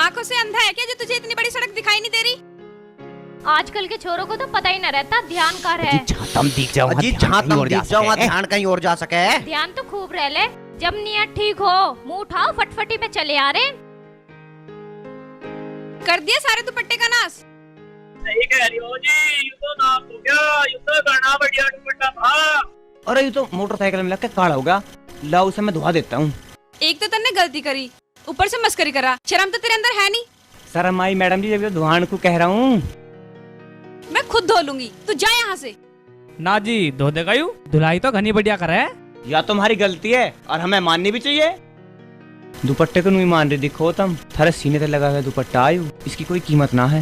आंखों से अंधा है क्या जो तुझे इतनी बड़ी सड़क दिखाई नहीं दे रही? आजकल के छोरों को तो पता ही न रहता ध्यान का है। जहाँ तुम दिख जाओ वहाँ ध्यान कहीं और जा सके। ध्यान तो खूब रह ले, जब नियत ठीक हो मुंह उठाओ फटफटी पे चले आ रहे। कर दिया सारे दुपट्टे का नाश। सही कह रही हो जी, ये तो नाश हो गया, ये तो करना बढ़िया दुपट्टा था। अरे ये तो मोटरसाइकिल में लग के काला होगा, लाओ उसे मैं धुआ देता हूँ। एक तो तन्ने गलती करी, ऊपर से मस्करी करा, शर्म तो तेरे अंदर है नहीं। शर्म आई मैडम जी, जब धुआन को कह रहा हूँ। मैं खुद धो लूंगी, तू जा यहाँ से। ना जी धो देगा यू, धुलाई तो घनी बढ़िया करे है। या तुम्हारी गलती है और हमें माननी भी चाहिए। दुपट्टे को नहीं मान रही, दिखो तुम थारे सीने पे लगा हुआ दुपट्टा आयु, इसकी कोई कीमत ना है।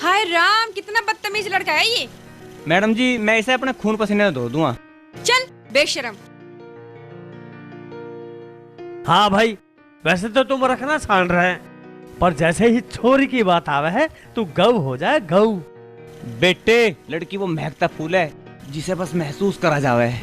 हाय राम, कितना बदतमीज लड़का है ये। मैडम जी मैं इसे अपने खून पसीने से धो दूंगा। चल बेशरम। हाँ भाई, वैसे तो तुम रखना छान रहे हैं, पर जैसे ही छोरी की बात आवे है तू गऊ हो जाए गऊ। बेटे लड़की वो महकता फूल है जिसे बस महसूस करा जावे।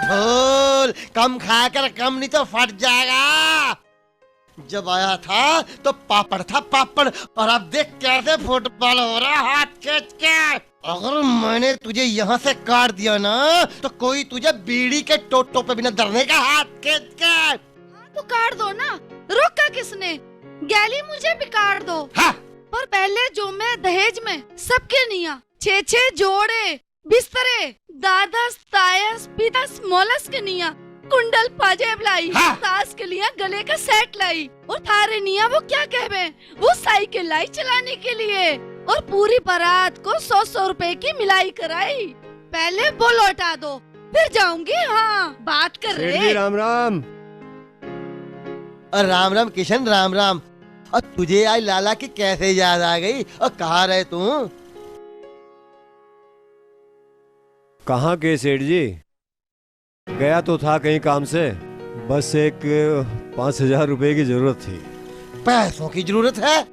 ढोल कम खाकर कम नहीं तो फट जाएगा। जब आया था तो पापड़ था पापड़, और अब देख कैसे फुटबॉल हो रहा हाथ खींच के। अगर मैंने तुझे यहाँ से काट दिया ना तो कोई तुझे बीड़ी के टोटो पे बिना डरने का हाथ खींच के। तो काट दो ना, रोका किसने? गैली मुझे भी काट दो। हाँ। पर पहले जो मैं दहेज में सबके निया 6-6 जोड़े बिस्तरे, दादस तायस पीतस मोलस के निया कुंडल पाजेब लाई। हाँ। सास के लिए गले का सेट लाई, और थारे निया वो क्या कहवे, वो साइकिल लाई चलाने के लिए, और पूरी बारात को 100-100 रुपए की मिलाई कराई। पहले वो लौटा दो, फिर जाऊंगी। हाँ बात कर रहे। राम राम। राम राम किशन, राम राम। और तुझे आज लाला की कैसे याद आ गई, और कहाँ रहे तू? कहाँ के सेठ जी? गया तो था कहीं काम से, बस एक 5,000 रुपए की जरूरत थी। पैसों की जरूरत है?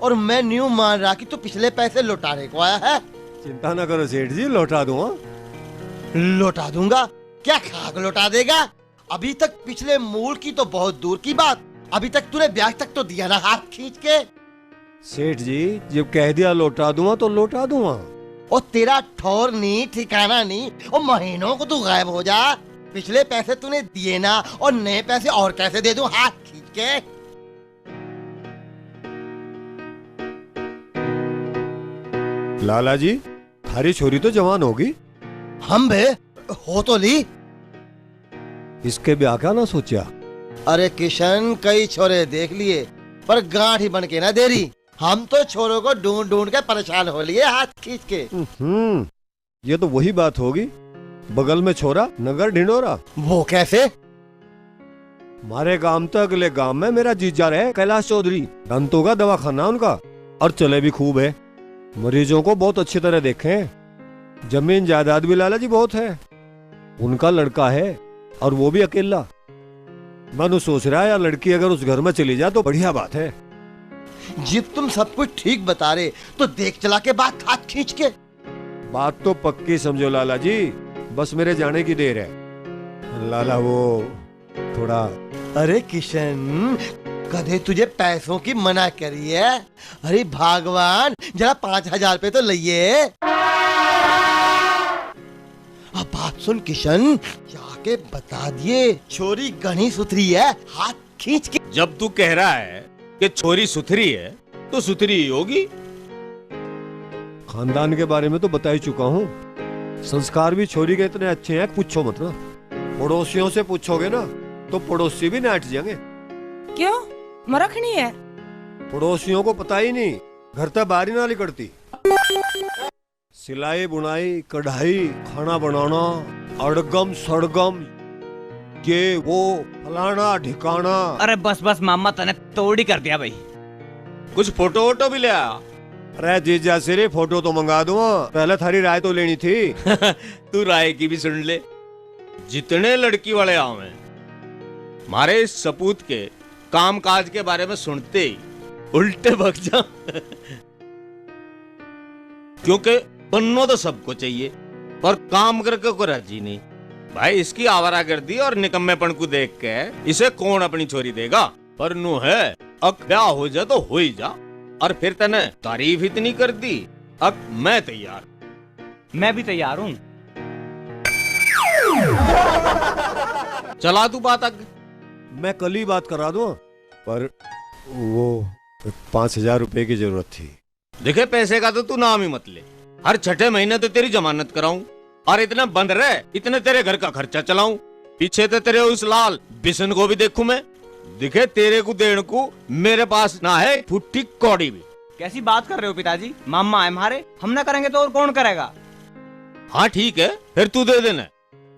और मैं न्यू मान रहा कि तू पिछले पैसे लौटाने को आया है। चिंता न करो सेठ जी, लौटा दूंगा। लौटा दूंगा? क्या खाक लौटा देगा? अभी तक पिछले मूल की तो बहुत दूर की बात, अभी तक तूने ब्याज तक तो दिया ना हाथ खींच के। सेठ जी जब कह दिया लौटा दूंगा तो लौटा दूंगा। और तेरा ठौर नहीं ठिकाना नहीं, और महीनों को तू गायब हो जा। पिछले पैसे तूने दिए ना, और नए पैसे और कैसे दे दूं हाथ खींच के? लाला जी थारी छोरी तो जवान होगी। हम बे हो तो ली। इसके ब्याह का ना सोचा? अरे किशन कई छोरे देख लिए, पर गांठ ही बन के ना दे रही। हम तो छोरों को ढूंढ ढूंढ के परेशान हो लिए हाथ खींच के। ये तो वही बात होगी, बगल में छोरा नगर ढिंडोरा। वो कैसे? हमारे गांव तो अगले गांव में मेरा जीजा रहे कैलाश चौधरी, दंतों का दवाखाना उनका, और चले भी खूब है। मरीजों को बहुत अच्छी तरह देखे, जमीन जायदाद भी लाला जी बहुत है। उनका लड़का है और वो भी अकेला। मैं सोच रहा है यार लड़की अगर उस घर में चली जाए तो बढ़िया बात है। जब तुम सब कुछ ठीक बता रहे तो देख चला के बात हाथ खींच के। बात तो पक्की समझो लाला जी, बस मेरे जाने की देर है। लाला वो थोड़ा। अरे किशन कदे तुझे पैसों की मना करी है? अरे भगवान जरा 5,000 रुपए तो लइए। अब बात सुन किशन, जाके बता दिए छोरी गणी सुथरी है, हाथ खींच के। जब तू कह रहा है कि छोरी सुथरी है तो सुथरी ही होगी। खानदान के बारे में तो बता ही चुका हूँ, संस्कार भी छोरी के इतने अच्छे हैं पूछो मत ना। पड़ोसियों से पूछोगे ना तो पड़ोसी भी नाट जाएंगे। क्यों मरखनी है? पड़ोसियों को पता ही नहीं, घर तक बारी ना निकलती। सिलाई बुनाई कढ़ाई खाना बनाना अड़गम सड़गम ये वो फलाना ढिकाना। अरे बस बस मामा तने तोड़ ही कर दिया भाई। कुछ फोटो वोटो भी ले आ। अरे जीजा सिर्फ फोटो तो मंगा दूंगा, पहले थारी राय तो लेनी थी। तू राय की भी सुन ले। जितने लड़की वाले आवे मारे इस सपूत के काम काज के बारे में सुनते ही उल्टे भग जा। क्योंकि बनना तो सबको चाहिए पर काम करके को राजी नहीं। भाई इसकी आवारागर्दी और निकम्मेपन को देख के इसे कौन अपनी छोरी देगा। पर नू है अब क्या हो जा तो हो ही जा। और फिर तने तारीफ इतनी कर दी, अब मैं तैयार। मैं भी तैयार हूँ। चला तू बात आगे। मैं कल ही बात करा दूं, पर वो 5,000 रुपए की जरूरत थी। देखे पैसे का तो तू नाम ही मत ले। हर छठे महीने तो तेरी जमानत कराऊं और इतना बंद रहे, इतने तेरे घर का खर्चा चलाऊं। पीछे तो तेरे उस लाल बिशन को भी देखूं मैं। दिखे तेरे को देने को मेरे पास ना है फुट्टी कौड़ी भी। कैसी बात कर रहे हो पिताजी? मामा है हमारे, हम ना करेंगे तो और कौन करेगा? हाँ ठीक है, फिर तू दे देना।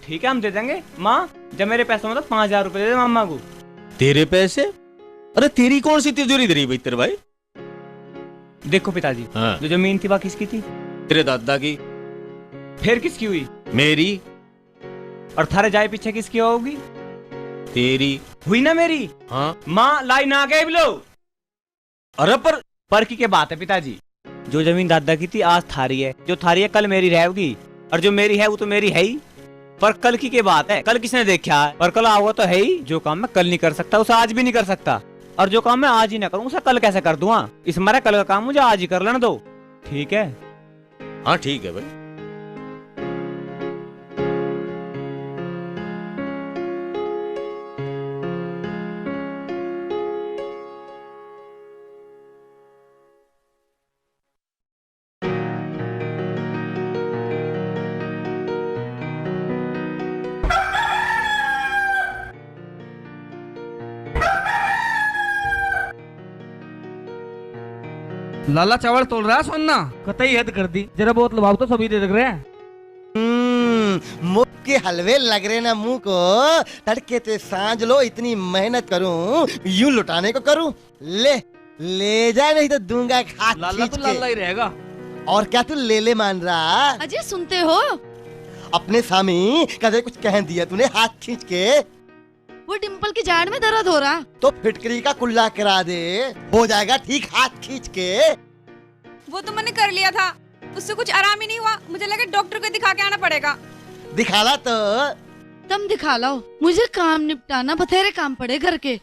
ठीक है हम दे देंगे। माँ जब मेरे पैसे में तो 5,000 रुपए दे दे मामा को। तेरे पैसे? अरे तेरी कौन सी तिजोरी धरी भाई तेरे भाई? देखो पिताजी, हाँ। जो जमीन थी वह किसकी थी? तेरे दादा की। फिर किसकी हुई? मेरी। और थारे जाए पीछे किसकी होगी? तेरी। हुई ना मेरी। हाँ। माँ लाई ना गए लो। अरे पर की बात है पिताजी। जो जमीन दादा की थी आज थारी है, जो थारी है कल मेरी रहेगी, और जो मेरी है वो तो मेरी है ही। पर कल की बात है, कल किसने देखा है? पर कल आओगे तो है ही। जो काम मैं कल नहीं कर सकता उसे आज भी नहीं कर सकता, और जो काम मैं आज ही ना करूँ उसे कल कैसे कर दूंगा? इस मारे कल का काम मुझे आज ही कर लेने दो, ठीक है? हाँ ठीक है भाई। लाला चावल तोड़ रहा है सोना, कतई हद कर दी। जरा बहुत लबाव तो सभी दे लग रहे हैं। मुख के हलवे लग रहे ना मुंह को। तड़के ते सांझ लो, इतनी मेहनत करूं यूं लुटाने को करूं। ले ले जा, नहीं तो दूंगा हाथ लाला खींच तो लाला के। ही रहेगा। और क्या तू ले ले मान रहा? अजय सुनते हो? अपने स्वामी कदे कुछ कह दिया तूने हाथ खींच के? वो डिम्पल की जाड़ में दर्द हो रहा। तो फिटकरी का कुल्ला करा दे, हो जाएगा ठीक हाथ खींच के। वो तो मैंने कर लिया था, उससे कुछ आराम ही नहीं हुआ। मुझे लगा डॉक्टर को दिखा के आना पड़ेगा। दिखाला तो तुम दिखा लाओ, मुझे काम निपटाना, बथेरे काम पड़े घर के।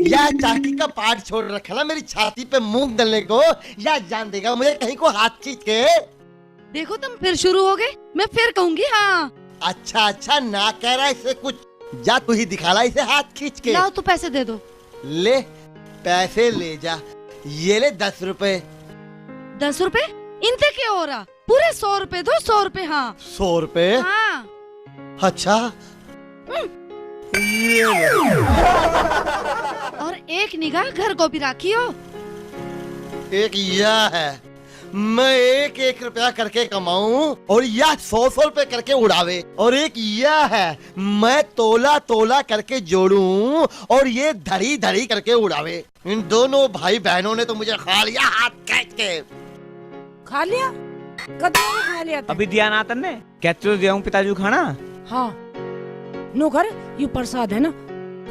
या चाकी का पार्ट छोड़ रखा ना मेरी छाती पे मूंग डलने को, या जान देगा मुझे कहीं को हाथ खींच के। देखो तुम फिर शुरू हो गए, मैं फिर कहूंगी हाँ। अच्छा ना कह रहा इसे कुछ, जा तू ही दिखाला इसे हाथ खींच के। लाओ तो पैसे दे दो। ले पैसे ले जा, ये ले 10 रुपए। 10 रुपए? इनसे क्या हो रहा? पूरे 100 रुपए दो। 100 रुपए? हाँ 100 रुपए? हाँ। अच्छा ये ले। और एक निगाह घर को भी राखी हो। एक यह है, मैं 1-1 रुपया करके कमाऊं और यह 100 रुपए करके उड़ावे। और एक यह है, मैं तोला तोला करके जोड़ूं और ये धड़ी धड़ी करके उड़ावे। इन दोनों भाई बहनों ने तो मुझे खा लिया हाथ खींच के। खा लिया? कदों में खा लिया था? अभी दिया ना तन्ने, कहते तो दिया पिताजी को खाना। हाँ नो घर यू प्रसाद है ना,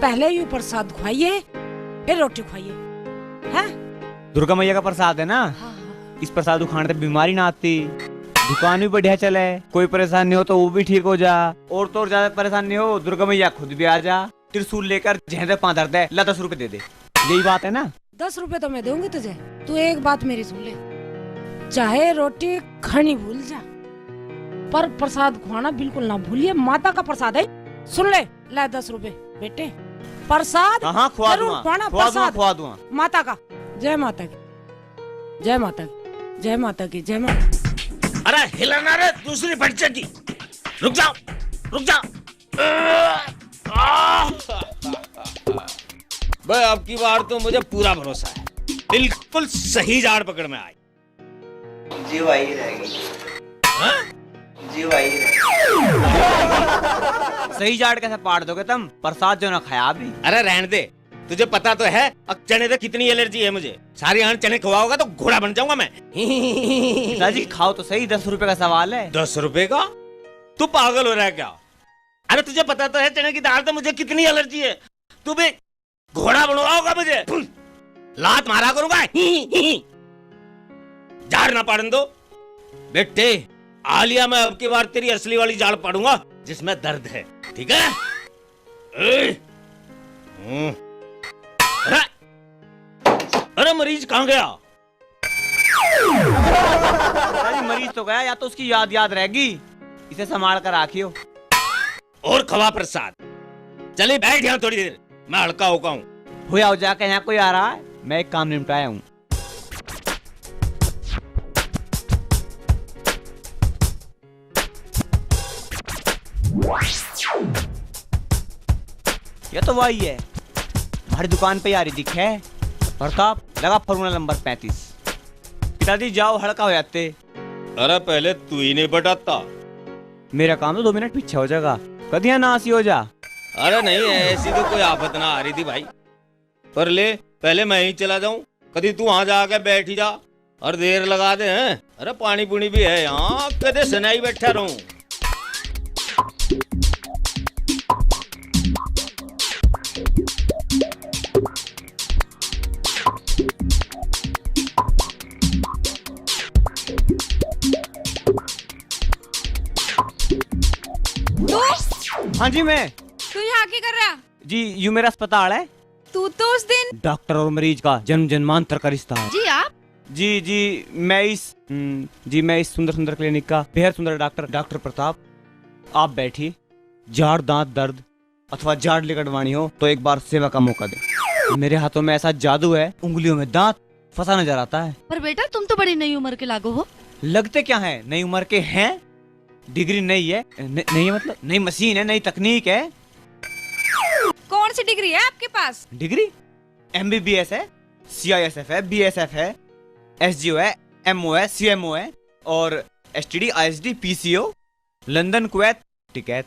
पहले यू प्रसाद खुआइए फिर रोटी खुआइए। हैं? दुर्गा मैया का प्रसाद है ना। हाँ। इस प्रसाद को खाने से बीमारी ना आती, दुकान भी बढ़िया चले, कोई परेशानी हो तो वो भी ठीक हो जा, और तो और ज्यादा परेशानी हो दुर्गा मैया खुद भी आ जा, त्रिशूल लेकर जहदे पांदर दे, ला 10 रुपए दे दे। यही बात है ना? 10 रुपए तो मैं दूंगी तुझे। तू एक बात मेरी सुन ले, चाहे रोटी खानी भूल जा पर प्रसाद खुआना बिल्कुल ना भूलिए। माता का प्रसाद है, सुन ले। ला 10 रुपए बेटे, प्रसाद हाँ खुआ जरूर दूंगा, खुआना। खुआ दूंगा, प्रसाद खुआ दूंगा। माता का। जय माता की, जय माता की, जय माता की, जय माता। अरे हिलाना रे दूसरी बच्चे की। रुक जाओ रुक जाओ। भाई अब की बार तो मुझे पूरा भरोसा है, बिल्कुल सही झाड़ पकड़ में आई। जी वही रहेगी। हाँ? जी भाई। सही जाट कैसे पाड़ दोगे तुम? प्रसाद जो ना खाया अभी। अरे रहने दे, तुझे पता तो है अब चने से कितनी एलर्जी है मुझे। सारी आंट चने खवाओगा तो घोड़ा बन जाऊंगा मैं। पिताजी खाओ तो सही, 10 रुपए का सवाल है। 10 रुपए का? तू पागल हो रहा है क्या? अरे तुझे पता तो है चने की दाल से मुझे कितनी एलर्जी है। तू भी घोड़ा बनवाओगा मुझे? लात मारा करूंगा। झाड़ ना पाड़न दो बेटे। आलिया मैं अब की बार तेरी असली वाली झाड़ पाड़ूंगा जिसमें दर्द है, ठीक है? अरे मरीज कहाँ गया? मरीज तो गया, या तो उसकी याद रहेगी। इसे संभाल कर राखियो। और खवा प्रसाद। चलिए बैठ यहाँ थोड़ी देर, मैं हल्का होका हूँ। हो जाके यहाँ कोई आ रहा है, मैं एक काम निपटाया हूँ। ये तो वही है, हमारी दुकान पे यारी दिखे। प्रताप लगा फॉर्मूला नंबर 35। पिताजी जाओ, हड़का हो जाते। अरे पहले तू ही नहीं बटाता। मेरा काम तो 2 मिनट पीछे हो जाएगा, कदिया नासी हो जा। अरे नहीं, ऐसी तो कोई आफत ना आ रही थी भाई। पर ले पहले मैं ही चला जाऊं, कभी तू वहां जाके बैठ ही जा और देर लगा दे हैं। अरे पानी पुनी भी है यहाँ, कदे सनाई बैठा रहूं। हाँ जी मैं। तू यहाँ क्या कर रहा? जी यूं मेरा अस्पताल है। तू तो उस दिन डॉक्टर और मरीज का जन्म जन्मांतर का रिश्ता है। जी आप? जी मैं इस सुंदर सुंदर क्लिनिक का बेहद सुंदर डॉक्टर प्रताप। आप बैठिए। जाड़ दांत दर्द अथवा जाड़ लिकड़वानी हो तो एक बार सेवा का मौका दे। मेरे हाथों में ऐसा जादू है, उंगलियों में दांत फंसा नजर आता है। पर बेटा तुम तो बड़ी नई उम्र के लागो हो। लगते क्या है, नई उम्र के हैं। डिग्री नहीं है, नहीं मतलब नई मशीन है, नई तकनीक है। कौन सी डिग्री है आपके पास? डिग्री MBBS है, CISF है, BSF है, SGO है, MO है, CMO है और STD ISD PCO London Kuwait ticket.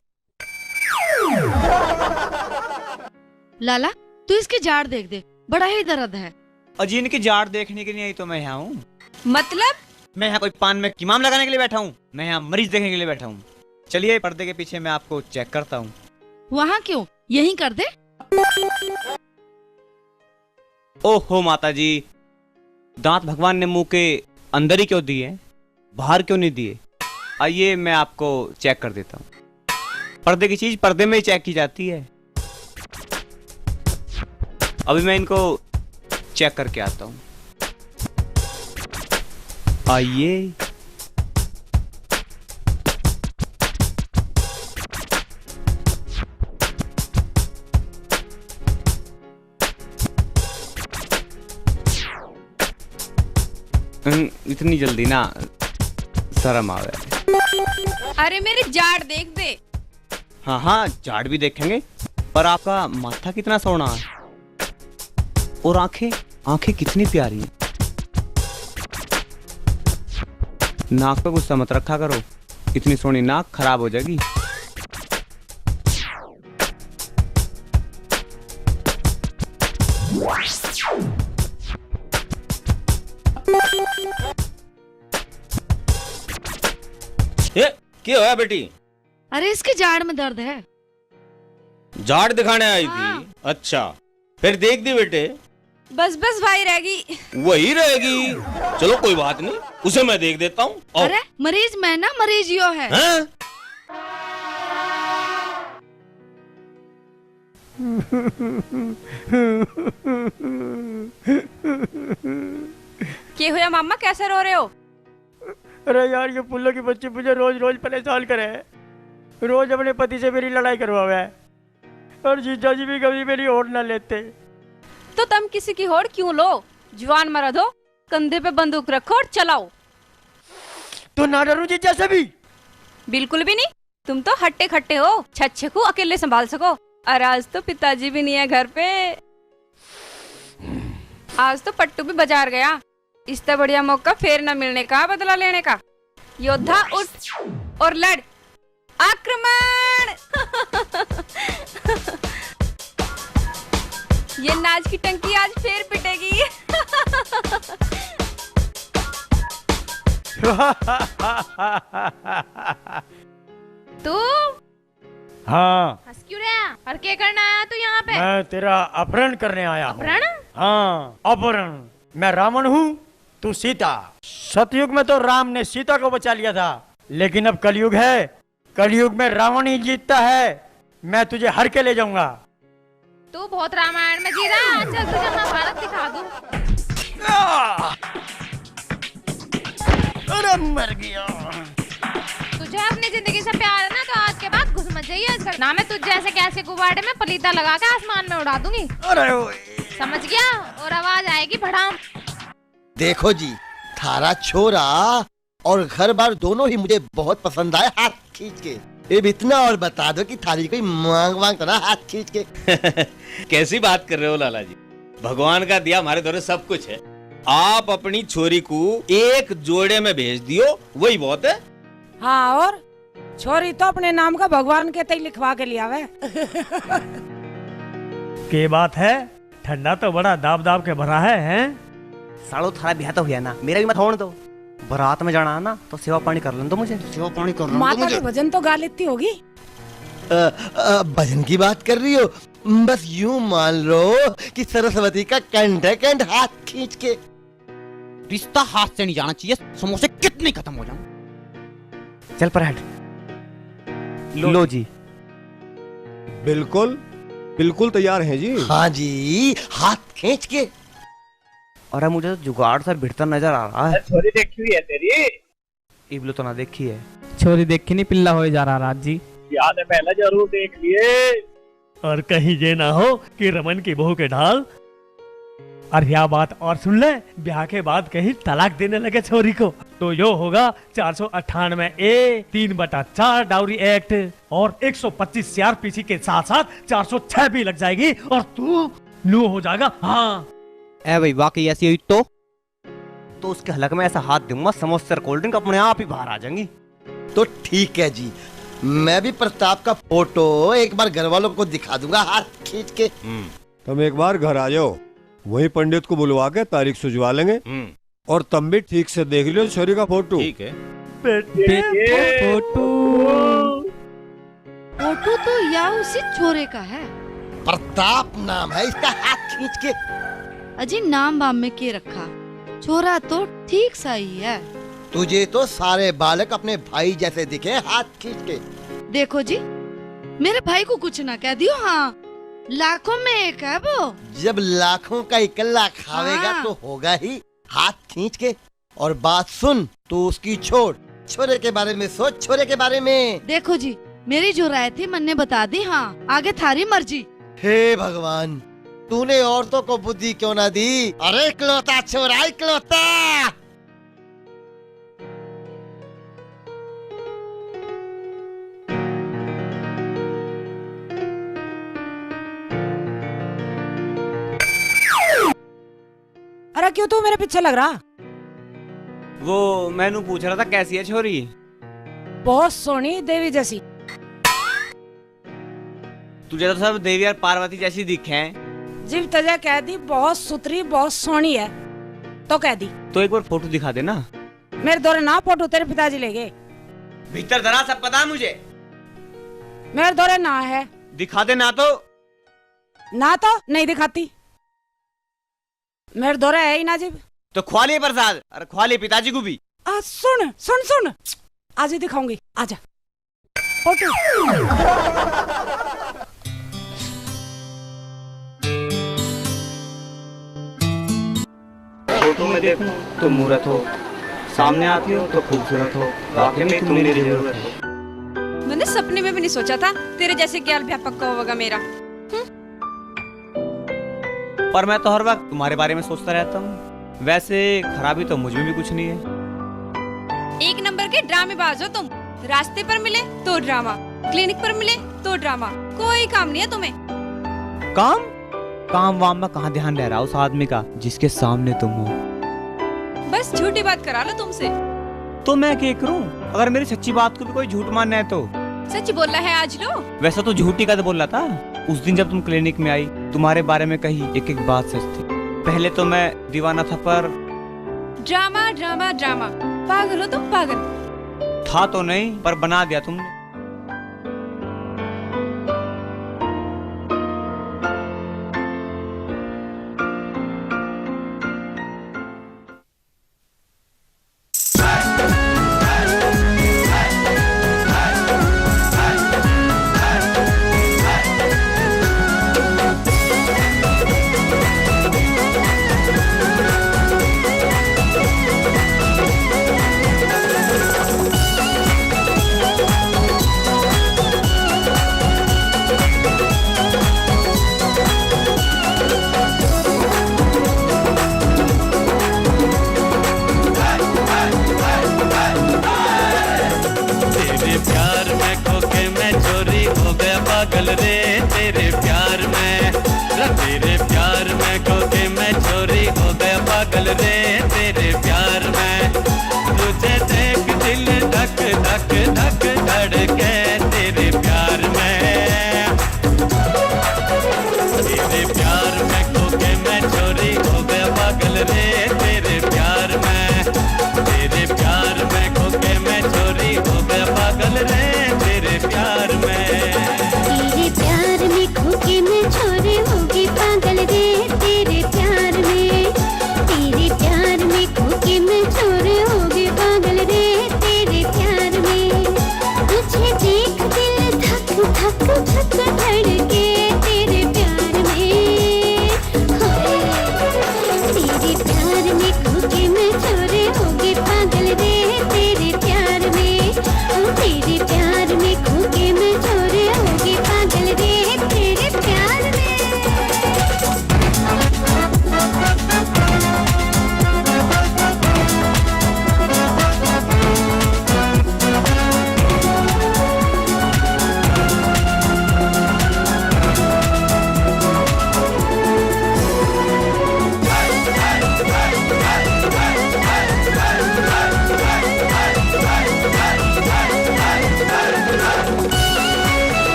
लाला तू इसकी जाड़ देख दे, बड़ा ही दर्द है। अजी इनकी जाड़ देखने के लिए आई तो मैं यहाँ हूँ। मतलब? मैं यहाँ कोई पान में कीमाम लगाने के लिए बैठा हूँ, मैं यहाँ मरीज देखने के लिए बैठा हूँ। चलिए पर्दे के पीछे मैं आपको चेक करता हूँ। वहाँ क्यों, यहीं कर दे। ओहो माता जी, दांत भगवान ने मुंह के अंदर ही क्यों दिए, बाहर क्यों नहीं दिए? आइए मैं आपको चेक कर देता हूँ। पर्दे की चीज पर्दे में ही चेक की जाती है। अभी मैं इनको चेक करके आता हूँ। आइए। इतनी जल्दी ना शर्म आवे। अरे मेरी जाड़ देख दे। हाँ जाड़ भी देखेंगे, पर आपका माथा कितना सोना है और आंखें कितनी प्यारी हैं। नाक पे गुस्सा मत रखा करो, इतनी सोनी नाक खराब हो जाएगी। क्या होया बेटी? अरे इसकी जाड़ में दर्द है। जाड़ दिखाने आई थी? अच्छा फिर देख दी बेटे। बस भाई रहेगी। वही रहेगी, चलो कोई बात नहीं, उसे मैं देख देता हूँ। अरे मरीज मैं ना, मरीज यो है। क्या हुआ मामा, कैसे रो रहे हो? अरे यार ये पुल्लो की बच्ची मुझे रोज रोज परेशान करे, रोज अपने पति से मेरी लड़ाई करवावे है और जीजा जी भी कभी मेरी होड़ ना लेते। तो तुम किसी की होड़ क्यों लो? जवान मर्द हो, कंधे पे बंदूक रखो और चलाओ। तो ना डरू जीजा से भी? बिल्कुल भी नहीं, तुम तो हट्टे खट्टे हो, छच्छे को अकेले संभाल सको। और आज तो पिताजी भी नहीं है घर पे। आज तो पट्टू भी बाजार गया, इससे बढ़िया मौका फिर न मिलने का, बदला लेने का। योद्धा उठ और लड़। आक्रमण! ये नाच की टंकी आज फिर पिटेगी। तू हाँ, हंस क्यों रहा? और क्या करना आया तू यहाँ पे? मैं तेरा अपहरण करने आया हूँ। अपहरण? हाँ, अपहरण। मैं रावण हूँ, तू सीता। सतयुग में तो राम ने सीता को बचा लिया था, लेकिन अब कलयुग है। कलयुग में रावण ही जीतता है। मैं तुझे हर के ले जाऊंगा। तू बहुत रामायण में जी रहा, चल तुझे महाभारत दिखा दूं। अरे मर गया। तुझे अपनी जिंदगी से प्यार है ना, तो आज के बाद घुस मत जाइए इस घर। ना मैं तुझे ऐसे गैस के गुब्बारे में पलीता लगा के आसमान में उड़ा दूंगी। अरे समझ गया? और आवाज आएगी भड़ाम। देखो जी, थारा छोरा और घर बार दोनों ही मुझे बहुत पसंद आए हाथ खींच के। अब इतना और बता दो कि थारी कोई मांग वांग तो ना हाथ खींच के। कैसी बात कर रहे हो लाला जी? भगवान का दिया हमारे द्वारा सब कुछ है। आप अपनी छोरी को एक जोड़े में भेज दियो, वही बहुत है। हाँ, और छोरी तो अपने नाम का भगवान के तय लिखवा के लिया वे। के बात है, ठंडा तो बड़ा दाब दाब के भरा है, हैं? सालो थारा ब्याह तो हुआ ना, मेरा भी मत होने दो। बारात में जाना है ना, तो सेवा पानी कर लें तो मुझे। सेवा पानी कर माता के भजन तो गा लेती होगी। भजन की बात कर रही हो? बस यूं मान लो कि सरस्वती का कंठ है, कंठ हाथ खींच के। रिश्ता हाथ से नहीं जाना चाहिए, समोसे कितने खत्म हो जाए। चल पर हेड लो जी। बिल्कुल बिल्कुल तैयार हैं जी। हाँ जी, हाथ खींच के। और मुझे तो जुगाड़ सा भिड़ता नजर आ रहा है। छोरी देखी हुई है तेरी? इबलो तो ना देखी है। छोरी देखी नहीं, पिल्ला हो जा रहा राज जी। याद है, पहले जरूर देख लिए। और कहीं ये ना हो कि रमन की बहू के ढाल। और यह बात और सुन ले, ब्याह के बाद कहीं तलाक देने लगे छोरी को, तो यो होगा 498A 3/4 डाउरी एक्ट और 125 CRPC के साथ साथ 406 भी लग जाएगी और तू नू हो जाएगा। हाँ ए भाई, वाकई ऐसी हुई तो उसके हलक में ऐसा हाथ दूंगा, समोसे और कोल्ड ड्रिंक अपने आप ही बाहर आ जाएंगी। तो ठीक है जी, मैं भी प्रताप का फोटो एक बार घर वालों को दिखा दूंगा हाथ खींच के। तुम एक बार घर आ जाओ, वही पंडित को बुलवा के तारीख सुझवा लेंगे। और तुम भी ठीक से देख लियो छोरी का फोटो। ठीक है। फोटो तो या उसी छोरे का है। प्रताप नाम है इसका, हाथ खींच के। अजी नाम बाम में के रखा, छोरा तो ठीक सा ही है। तुझे तो सारे बालक अपने भाई जैसे दिखे हाथ खींच के। देखो जी, मेरे भाई को कुछ ना कह दियो। हाँ, लाखों में एक है वो। जब लाखों का इकल्ला खावेगा हाँ। तो होगा ही हाथ खींच के। और बात सुन, तू उसकी छोड़, छोरे के बारे में सोच, छोरे के बारे में। देखो जी, मेरी जो राय थी मन ने बता दी। हाँ, आगे थारी मर्जी। हे भगवान, तूने औरतों को बुद्धि क्यों ना दी? अरे इकलौता छोरा, इकलौता। अरे क्यों तू मेरे पीछे लग रहा? वो मैनू पूछ रहा था कैसी है छोरी। बहुत सोनी देवी जैसी। तुझे तो सब देवी और पार्वती जैसी दिखे हैं। जीव तजा कह दी बहुत सुथरी बहुत सोनी है तो कह दी। तो एक बार फोटो दिखा देना। मेरे दौरे ना फोटो तेरे पिताजी ले गए। भीतर जरा सब पता है मुझे। मेरे दौरे ना है। दिखा दे ना तो नहीं दिखाती। मेरे दौरे है ही ना जीव। तो ख्वाली प्रसाद और ख्वाली पिताजी को भी। सुन सुन सुन, आज ही दिखाऊंगी, आजा फोटो। फोटो में देखूं तो मूरत हो, सामने आती हो तो खूबसूरत हो, वाकई में तुम मेरी जरूरत हो। मैंने सपने में भी नहीं सोचा था तेरे जैसे ज्ञान व्यापक का होगा मेरा। पर मैं तो हर वक्त तुम्हारे बारे में सोचता रहता हूँ। वैसे खराबी तो मुझ में भी कुछ नहीं है। एक नंबर के ड्रामेबाज हो तुम। रास्ते पर मिले तो ड्रामा, क्लिनिक पर मिले तो ड्रामा, कोई काम नहीं है तुम्हें। काम वाम में कहाँ ध्यान रह रहा उस आदमी का जिसके सामने तुम हो। बस झूठी बात करा लो तुमसे। तो मैं क्या करूं? अगर मेरी सच्ची बात को भी कोई झूठ मानना है तो सच बोल रहा है आज लो। वैसा तो झूठी का तो बोल रहा था। उस दिन जब तुम क्लिनिक में आई, तुम्हारे बारे में कही एक एक बात सच थी। पहले तो मैं दीवाना था, पर ड्रामा ड्रामा ड्रामा, पागल हो तुम, पागल। था तो नहीं, पर बना दिया तुमने।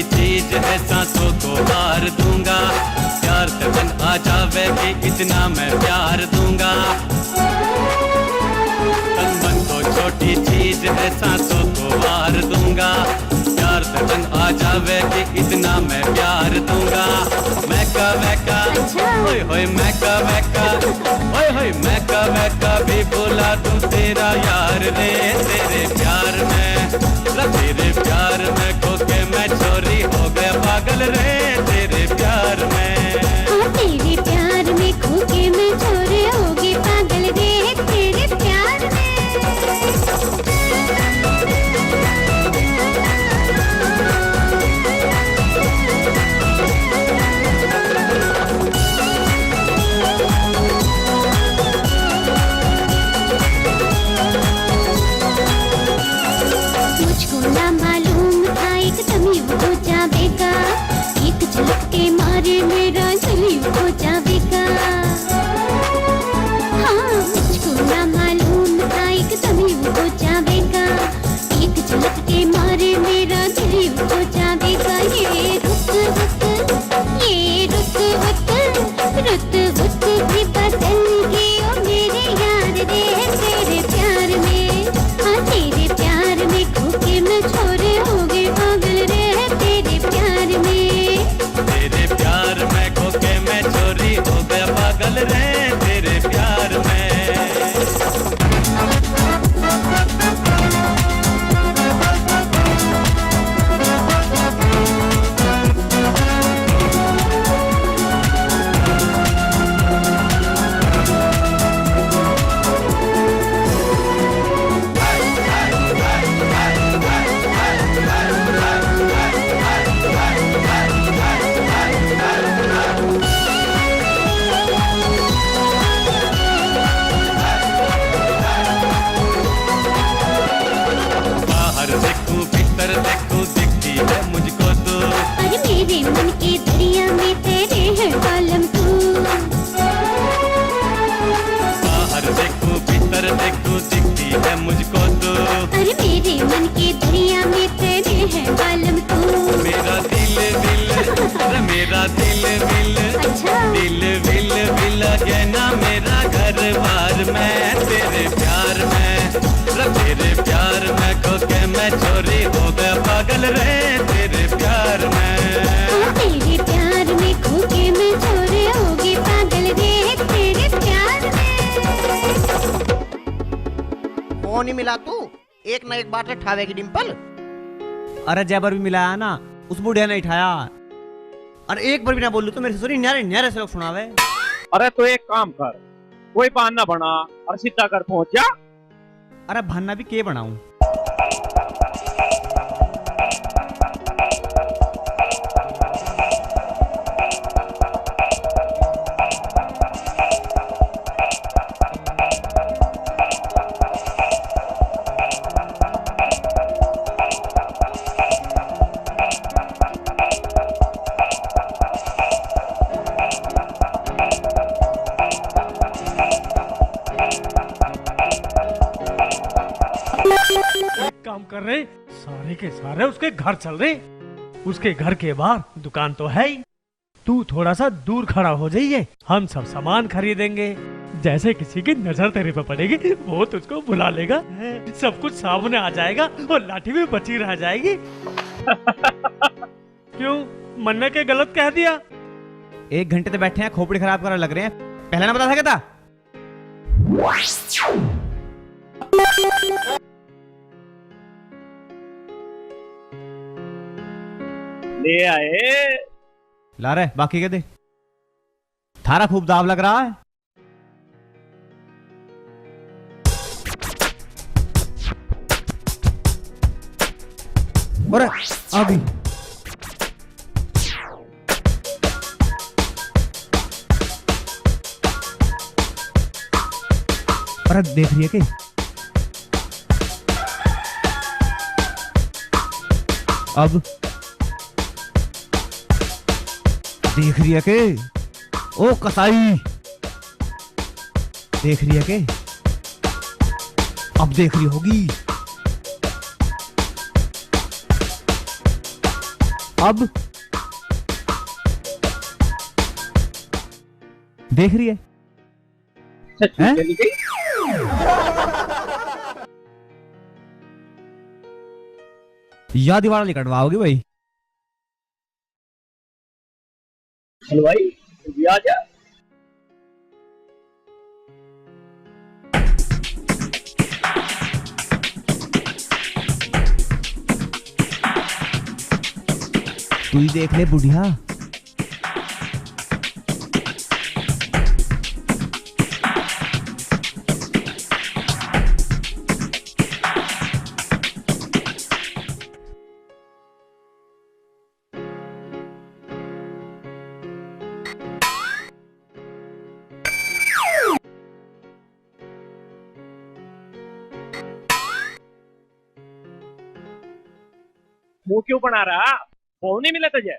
चीज है सांसों को हार दूंगा, प्यार तन आ जावे कि इतना मैं प्यार दूंगा। तन मन तो छोटी चीज है सांसों को हार दूंगा, प्यार तन आ जावे कि इतना मैं प्यार दूंगा। मैका वैका होय होय मैका वैका होय होय मैका वैका भी बोला तू तेरा यार रे। तेरे प्यार में तेरे प्यार में खो के मैं छोरी हो गया पागल रे। तेरे प्यार में तेरे प्यार में खो के मैं छोरी हो गई पागल रे। तेरे प्यार में मुझको ना मालूम था एकदम ही हो जाएगा, एक झलक के मारे मेरा दिल हो जाएगा। हाँ मुझको ना मालूम था एकदम ही हो जाएगा, एक झलक के मारे मेरा दिल हो जाएगा। ये रुक रुक ये रुक रुक भी बदल गई ओ मेरे यार रे। तेरे प्यार में हाँ तेरे प्यार में खो के मैं छोरे हो गई पागल रे। तेरे प्यार में खो के मैं छोरी दिल विल दिल विल विल गया मेरा घर बार मैं तेरे प्यार में तेरे प्यार में खो के मैं चोरी हो गया पागल रे तेरे प्यार में तेरे प्यार में खो के मैं चोरी होगी पागल रे तेरे प्यार में। फोन ही मिला तू एक ना एक बार ठावेगी डिंपल। अरे जयबर भी मिलाया ना, उस बुढ़िया ने उठाया। अरे एक बार भी ना बोलूं तो मेरे ससुरी न्यारे न्यारे से लोग सुनावे। अरे तो एक काम कर, कोई बहाना बना और सीधा कर पहुंच जा। अरे बहाना भी के बनाऊं? काम कर रहे सारे के सारे उसके घर चल रहे। उसके घर के बाहर दुकान तो है ही, तू थोड़ा सा दूर खड़ा हो जाइए, हम सब सामान खरीदेंगे। जैसे किसी की नजर तेरे पे पड़ेगी वो तुझको बुला लेगा, सब कुछ सामने आ जाएगा और लाठी भी बची रह जाएगी। क्यों मन ने के गलत कह दिया? 1 घंटे तो बैठे हैं, खोपड़ी खराब करने लग रहे हैं। पहले ना बता सकता। ले आए ला रहे बाकी के दे। थारा खूब दाव लग रहा है। अरे आ गई। अरे देख रही है कि अब देख रही है के? ओ कसाई देख रही है के? अब देख रही होगी। अब देख रही है? हैं? या दीवार वाली कटवाओगी भाई? हलवाई भी आ जा। तू ही देख ले बुढ़िया। मुंह क्यों बना रहा? फोन नहीं मिला तुझे?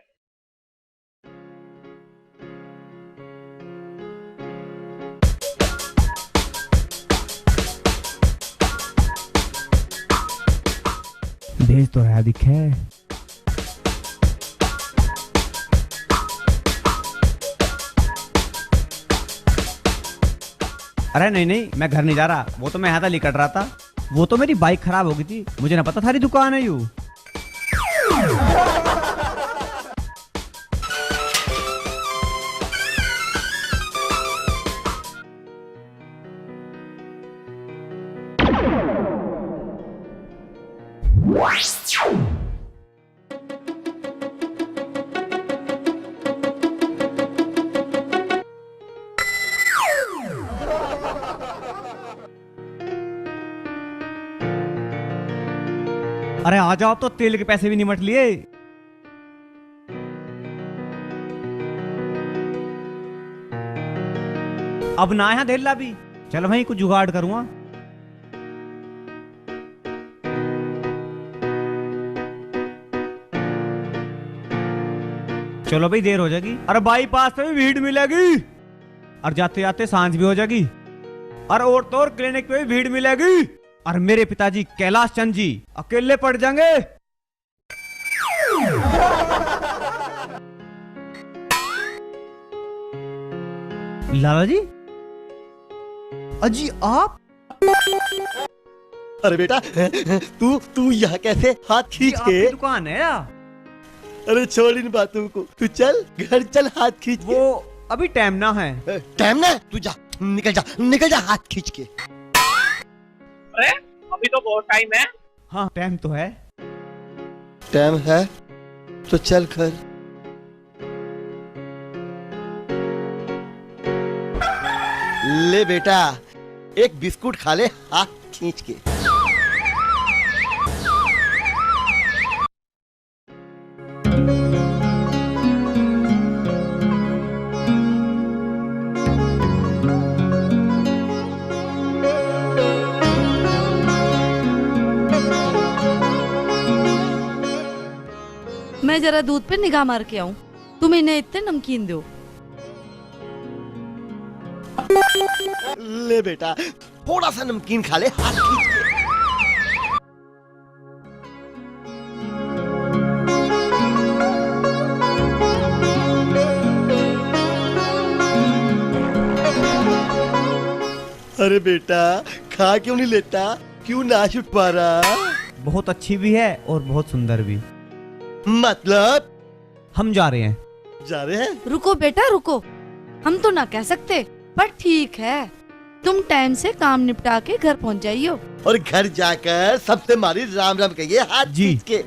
भेज तो रहा दिखे। अरे नहीं नहीं, मैं घर नहीं जा रहा। वो तो मैं यहाँ था लिकट रहा था। वो तो मेरी बाइक खराब हो गई थी, मुझे ना पता थारी दुकान है यू। अरे आ जाओ, तो तेल के पैसे भी निमट लिए। अब ना है धेला भी। चलो भाई कुछ जुगाड़ करूंगा। चलो भाई देर हो जाएगी। अरे बाईपास पे भी भीड़ मिलेगी और जाते जाते सांझ भी हो जाएगी। और तो और क्लिनिक पे भी भीड़ मिलेगी। और मेरे पिताजी कैलाश चंद जी अकेले पड़ जाएंगे। लाला जी, अजी आप? अरे बेटा, तू यहाँ कैसे हाथ खींच के? दुकान है या? अरे छोड़ इन बातों को, तू चल घर चल हाथ खींच के। वो अभी टाइम ना है। टाइम ना? तू जा, निकल जा हाथ खींच के। अरे अभी तो बहुत टाइम है। हाँ टाइम तो है। टाइम है तो चल घर। ले बेटा, एक बिस्कुट खा ले हाथ खींच के। मैं जरा दूध पे निगाह मार के आऊं, तुम इन्हें इतने नमकीन दो। ले बेटा, थोड़ा सा नमकीन खा ले हाथ खींच के। अरे बेटा, खा क्यों नहीं लेता? क्यों नाश उठवा रहा? बहुत अच्छी भी है और बहुत सुंदर भी। मतलब? हम जा रहे हैं। जा रहे हैं? रुको बेटा रुको, हम तो ना कह सकते, पर ठीक है, तुम टाइम से काम निपटा के घर पहुंच जाइयो। और घर जाकर सबसे मारी राम राम कहिए हाथ खींच के।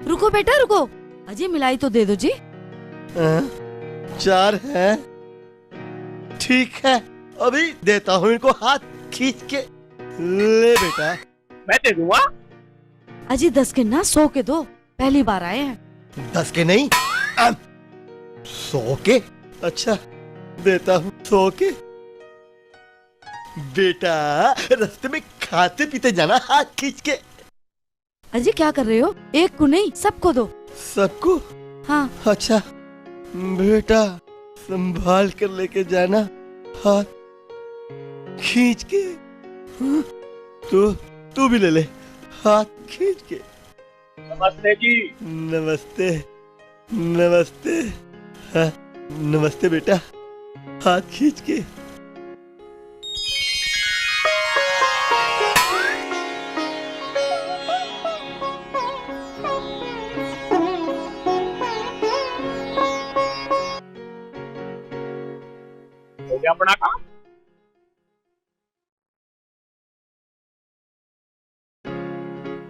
रुको बेटा रुको, अजय मिलाई तो दे दो जी। 4 है, ठीक है, अभी देता हूँ इनको हाथ खींच के। ले बेटा। मैं दे दूंगा। अजय 10 के ना 100 के दो, पहली बार आए हैं। 10 के नहीं, 100 के। अच्छा देता हूँ 100 के। बेटा रास्ते में खाते पीते जाना हाथ खींच के। अजय क्या कर रहे हो? एक को नहीं सबको दो। सबको? हाँ। अच्छा बेटा, संभाल कर लेके जाना हाथ खींच के। तू भी ले ले हाथ खींच के। नमस्ते जी। नमस्ते नमस्ते। हाँ, नमस्ते बेटा, हाथ खींच के। हो गया अपना काम।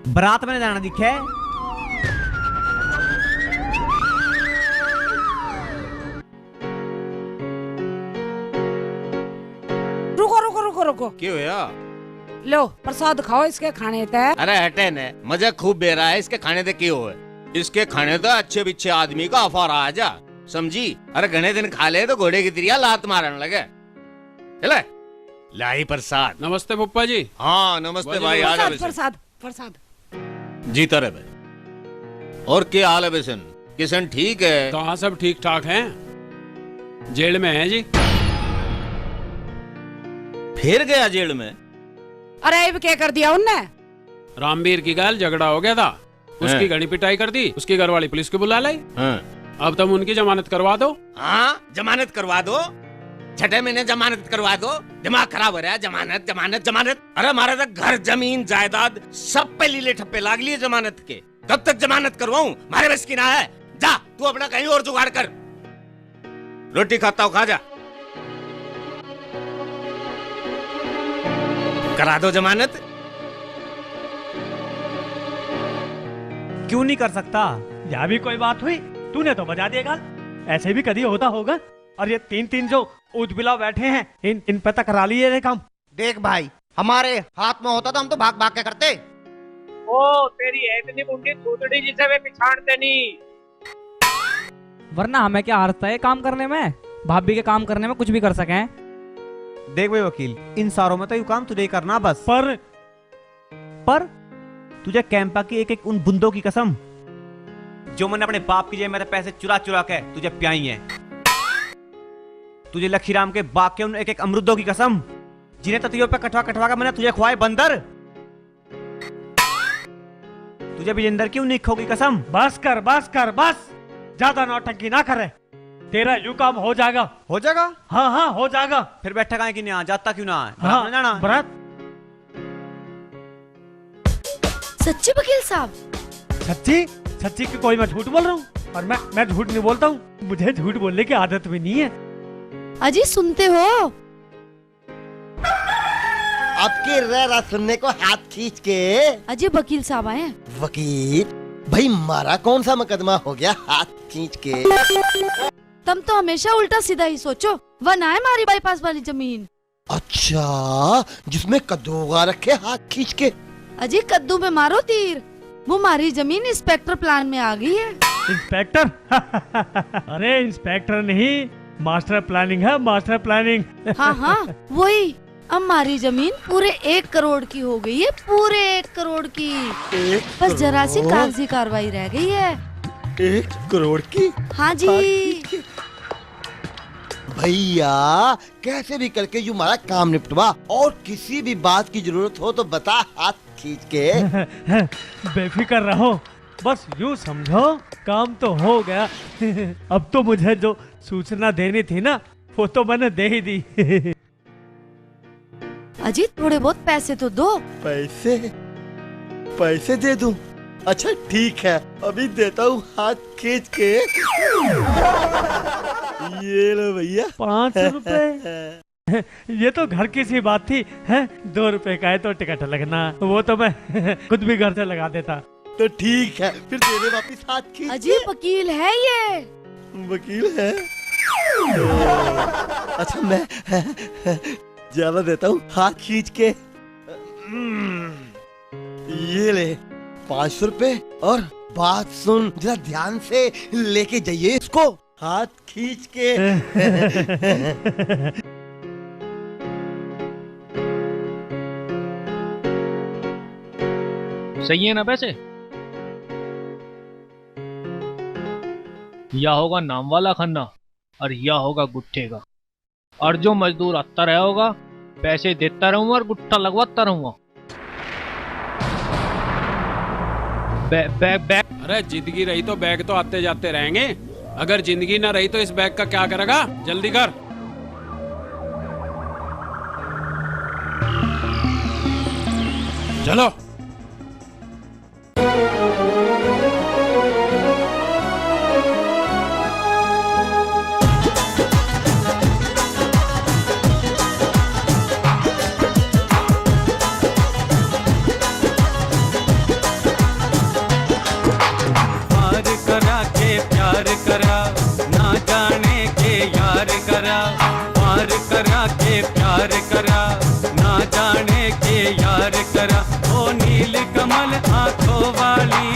बारात में जाना दिखे। रुको रुको रुको रुको। क्यों या? लो प्रसाद खाओ, इसके खाने तय। अरे हटे ने, मजा खूब दे रहा है, इसके खाने दे क्यों है? इसके खाने तो अच्छे बिच्छे आदमी का अफार आ जा, समझी? अरे घने दिन खा ले तो घोड़े की तिरिया लात मारने लगे। चले लाई प्रसाद। नमस्ते पप्पा जी। हाँ नमस्ते भाई। आ जा प्रसाद प्रसाद। जीता रहे भाई। और क्या हाल है बेसन? किशन ठीक है? कहाँ सब ठीक ठाक हैं? जेल में है जी। फिर गया जेल में? अरे अब क्या कर दिया उनने? रामवीर की गाल झगड़ा हो गया था, उसकी घनी पिटाई कर दी, उसकी घरवाली पुलिस को बुला लाई। अब तुम उनकी जमानत करवा दो। हाँ जमानत करवा दो, 6 महीने जमानत करवा दो। दिमाग खराब हो रहा है। जमानत जमानत जमानत। अरे हमारा तो घर जमीन जायदाद सब पे लीले ठप्पे लाग लिए जमानत के। कब तक जमानत करवाऊं? मारे बस की ना है। जा तू अपना कहीं और जुगाड़ कर। रोटी खाता हो खा जा। करा दो जमानत। क्यों नहीं कर सकता? यह भी कोई बात हुई? तूने तो बजा दिया। ऐसे भी कभी होता होगा। और ये 3 जो उजबिला बैठे हैं, इन पे तक करा लिए काम। देख भाई, हमारे हाथ में होता तो हम तो भाग भाग के करते। ओ तेरी है इतनी मुंडी थूथड़ी जिसे वे पिछाड़ते नहीं। वरना हमें क्या हारता है काम करने में? भाभी के काम करने में कुछ भी कर सके। देख भाई वकील, इन सारों में तो यू काम तुझे करना बस। पर तुझे कैंपा की एक उन बुंदों की कसम जो मैंने अपने बाप की जेब में पैसे चुरा चुरा के तुझे प्याई है। तुझे लखीराम के बाग के उन एक अमरुदों की कसम जिन्हें ततियों पे कटवा कटवा कर मैंने तुझे खुआए बंदर। तुझे विजेंदर की उन निखों की कसम। बस कर बस, ज्यादा नौटंकी ना करे। तेरा यूं काम हो जाएगा। हो जाएगा? हाँ हाँ हो जाएगा। फिर बैठा कहाँ कि नहीं जाता क्यों ना है? हाँ, जाना बरात। सच्ची वकील साहब? सच्ची सच्ची की कोई मैं झूठ बोल रहा हूँ? और मैं झूठ नहीं बोलता हूँ, मुझे झूठ बोलने की आदत भी नहीं है। अजी सुनते हो? आपके रह सुनने को हाथ खींच के। अजी वकील साहब आए। वकील भाई मारा कौन सा मुकदमा हो गया हाथ खींच के? तुम तो हमेशा उल्टा सीधा ही सोचो। वह ना है हमारी बाईपास वाली जमीन। अच्छा जिसमें कद्दू उगा रखे हाथ खींच के। अजी कद्दू में मारो तीर, वो हमारी जमीन इंस्पेक्टर प्लान में आ गई है। इंस्पेक्टर? अरे इंस्पेक्टर नहीं, मास्टर प्लानिंग है, मास्टर प्लानिंग। हाँ हाँ वही। अब हमारी जमीन पूरे 1 करोड़ की हो गई है, पूरे 1 करोड़ की। बस जरा सी कागजी कार्रवाई रह गई है। 1 करोड़ की? हाँ जी। भैया कैसे भी करके यूँ हमारा काम निपटवा, और किसी भी बात की जरूरत हो तो बता हाथ खींच के। बेफिक्र रहो, बस यूँ समझो काम तो हो गया। अब तो मुझे जो सूचना देनी थी ना वो तो मैंने दे ही दी। अजी थोड़े बहुत पैसे तो दो। पैसे दे दूं? अच्छा ठीक है अभी देता हूँ हाथ खींच के। ये लो भैया 500 रुपए। ये तो घर की सी बात थी, है 2 रुपए का है तो टिकट लगना, वो तो मैं खुद भी घर से लगा देता। तो ठीक है फिर दे दे वापिस हाथ खींच। अजी वकील है ये। वकील है? अच्छा मैं ज्यादा देता हूँ हाथ खींच के। ये ले 500 रुपए, और बात सुन जरा ध्यान से लेके जाइए इसको हाथ खींच के। सही है ना पैसे? या होगा नाम वाला खन्ना और या होगा गुट्ठे का, और जो मजदूर आता रहा होगा पैसे देता रहूंगा और गुट्ठा लगवाता रहूंगा। बैग अरे जिंदगी रही तो बैग तो आते जाते रहेंगे, अगर जिंदगी ना रही तो इस बैग का क्या करेगा? जल्दी कर। चलो। करा ना जाने के यार करा, पार करा के प्यार करा, ना जाने के यार करा। ओ नील कमल आंखों वाली,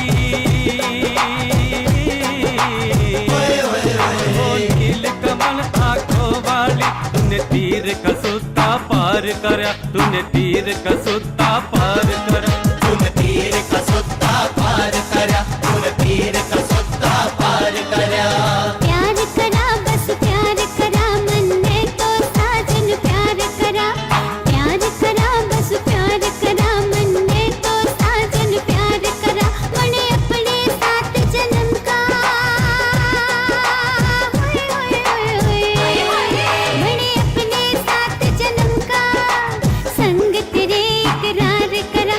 ओ नील कमल आंखों वाली, तूने तीर का सुत्ता पार करा, तूने तीर का सुत्ता पार करा, तूने तीर का सुत्ता पार करा, तूने तीर का सुत्ता पार करा। प्यार करा बस प्यार करा, मन ने तो साजन प्यार करा, प्यार करा बस प्यार करा, मन ने तो साजन प्यार करा। मने अपने साथ जन्म का, मने अपने साथ जन्म का, संग तेरे इकरार करा,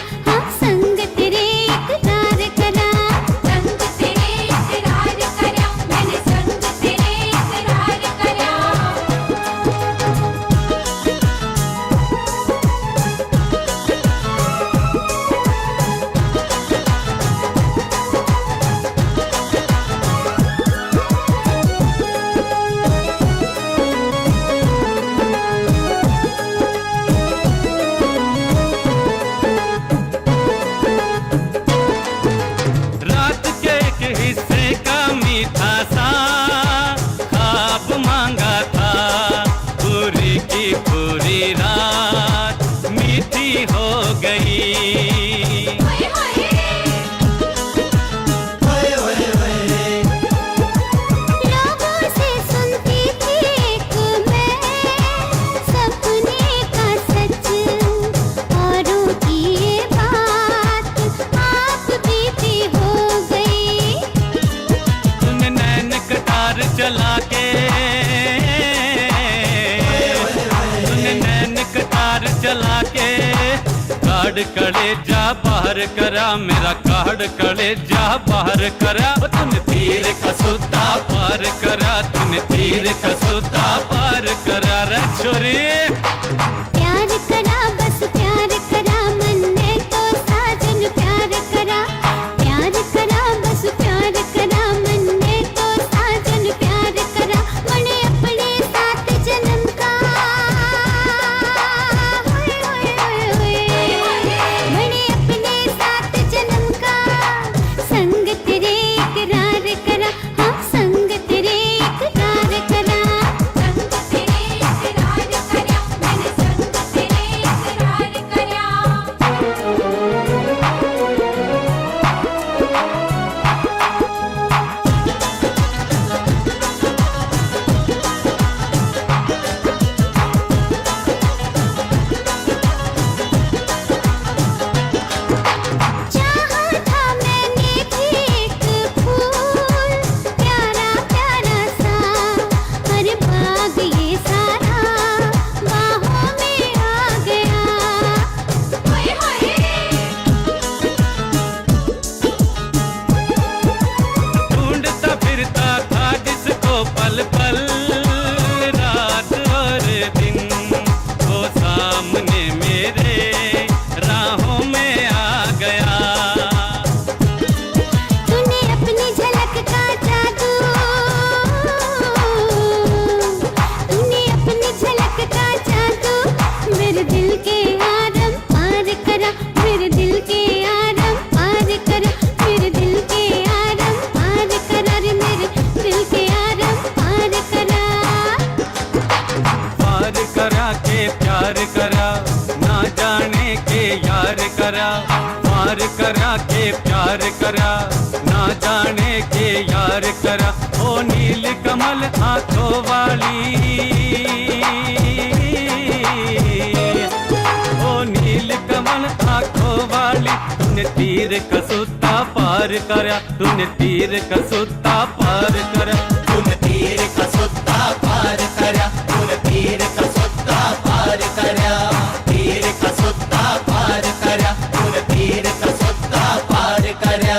कार्ड कलेजा बाहर करा, मेरा कार्ड कलेजा बाहर करा। तूने तीर कसूता पार करा, तूने तीर कसूता पार करा रे छोरी। प्यार करा बस प्यार करा, मन ने तो साजन प्यार करा। प्यार करा बस प्यार करा, मन ने तो साजन प्यार करा। मने अपने साथ जन्म का, मने अपने साथ जन्म का संग तेरे इकरार करा। हाँ संग तेरे इकरार करा, संग तेरे इकरार करा, मैंने संग तेरे इकरार करा। चाहा था मैंने भी एक फूल, प्यारा प्यारा सा, हर बाग ये सारा बाहों में आ गया। हाय ढूंढता फिरता था जिसको पल पल, रात और दिन वो सामने मेरे राहों में आ गया। तूने अपनी झलक का जादू, तूने अपनी झलक का जादू मेरे दिल के आरम पार करा, मेरे दिल के आरम पार करा, मेरे दिल के आरम पार करा रे, मेरे दिल के आरम पार करा। पार करा के प्यार करा, ना जाने के यार करा। पार करा के प्यार करा, ना जाने के यार करा। ओ नील कमल आंखों वाली, ओ नील कमल आंखों वाली, तूने तीर कसूता पार करा, तूने तीर कसूता पार करा, तूने तीर कसूता पार करा, तूने तीर कसूता पार करा, तीर कसूता पार करा, तूने तीर कसूता पार करा।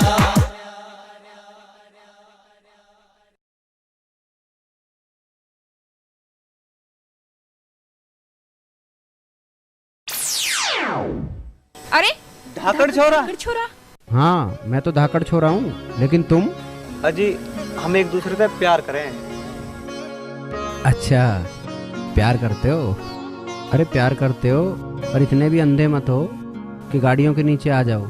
अरे धाकड़ छोरा। धाकड़ छोरा। हाँ मैं तो धाकड़ छोरा हूँ, लेकिन तुम? अजी हम एक दूसरे से प्यार करें। अच्छा प्यार करते हो? अरे प्यार करते हो पर इतने भी अंधे मत हो कि गाड़ियों के नीचे आ जाओ।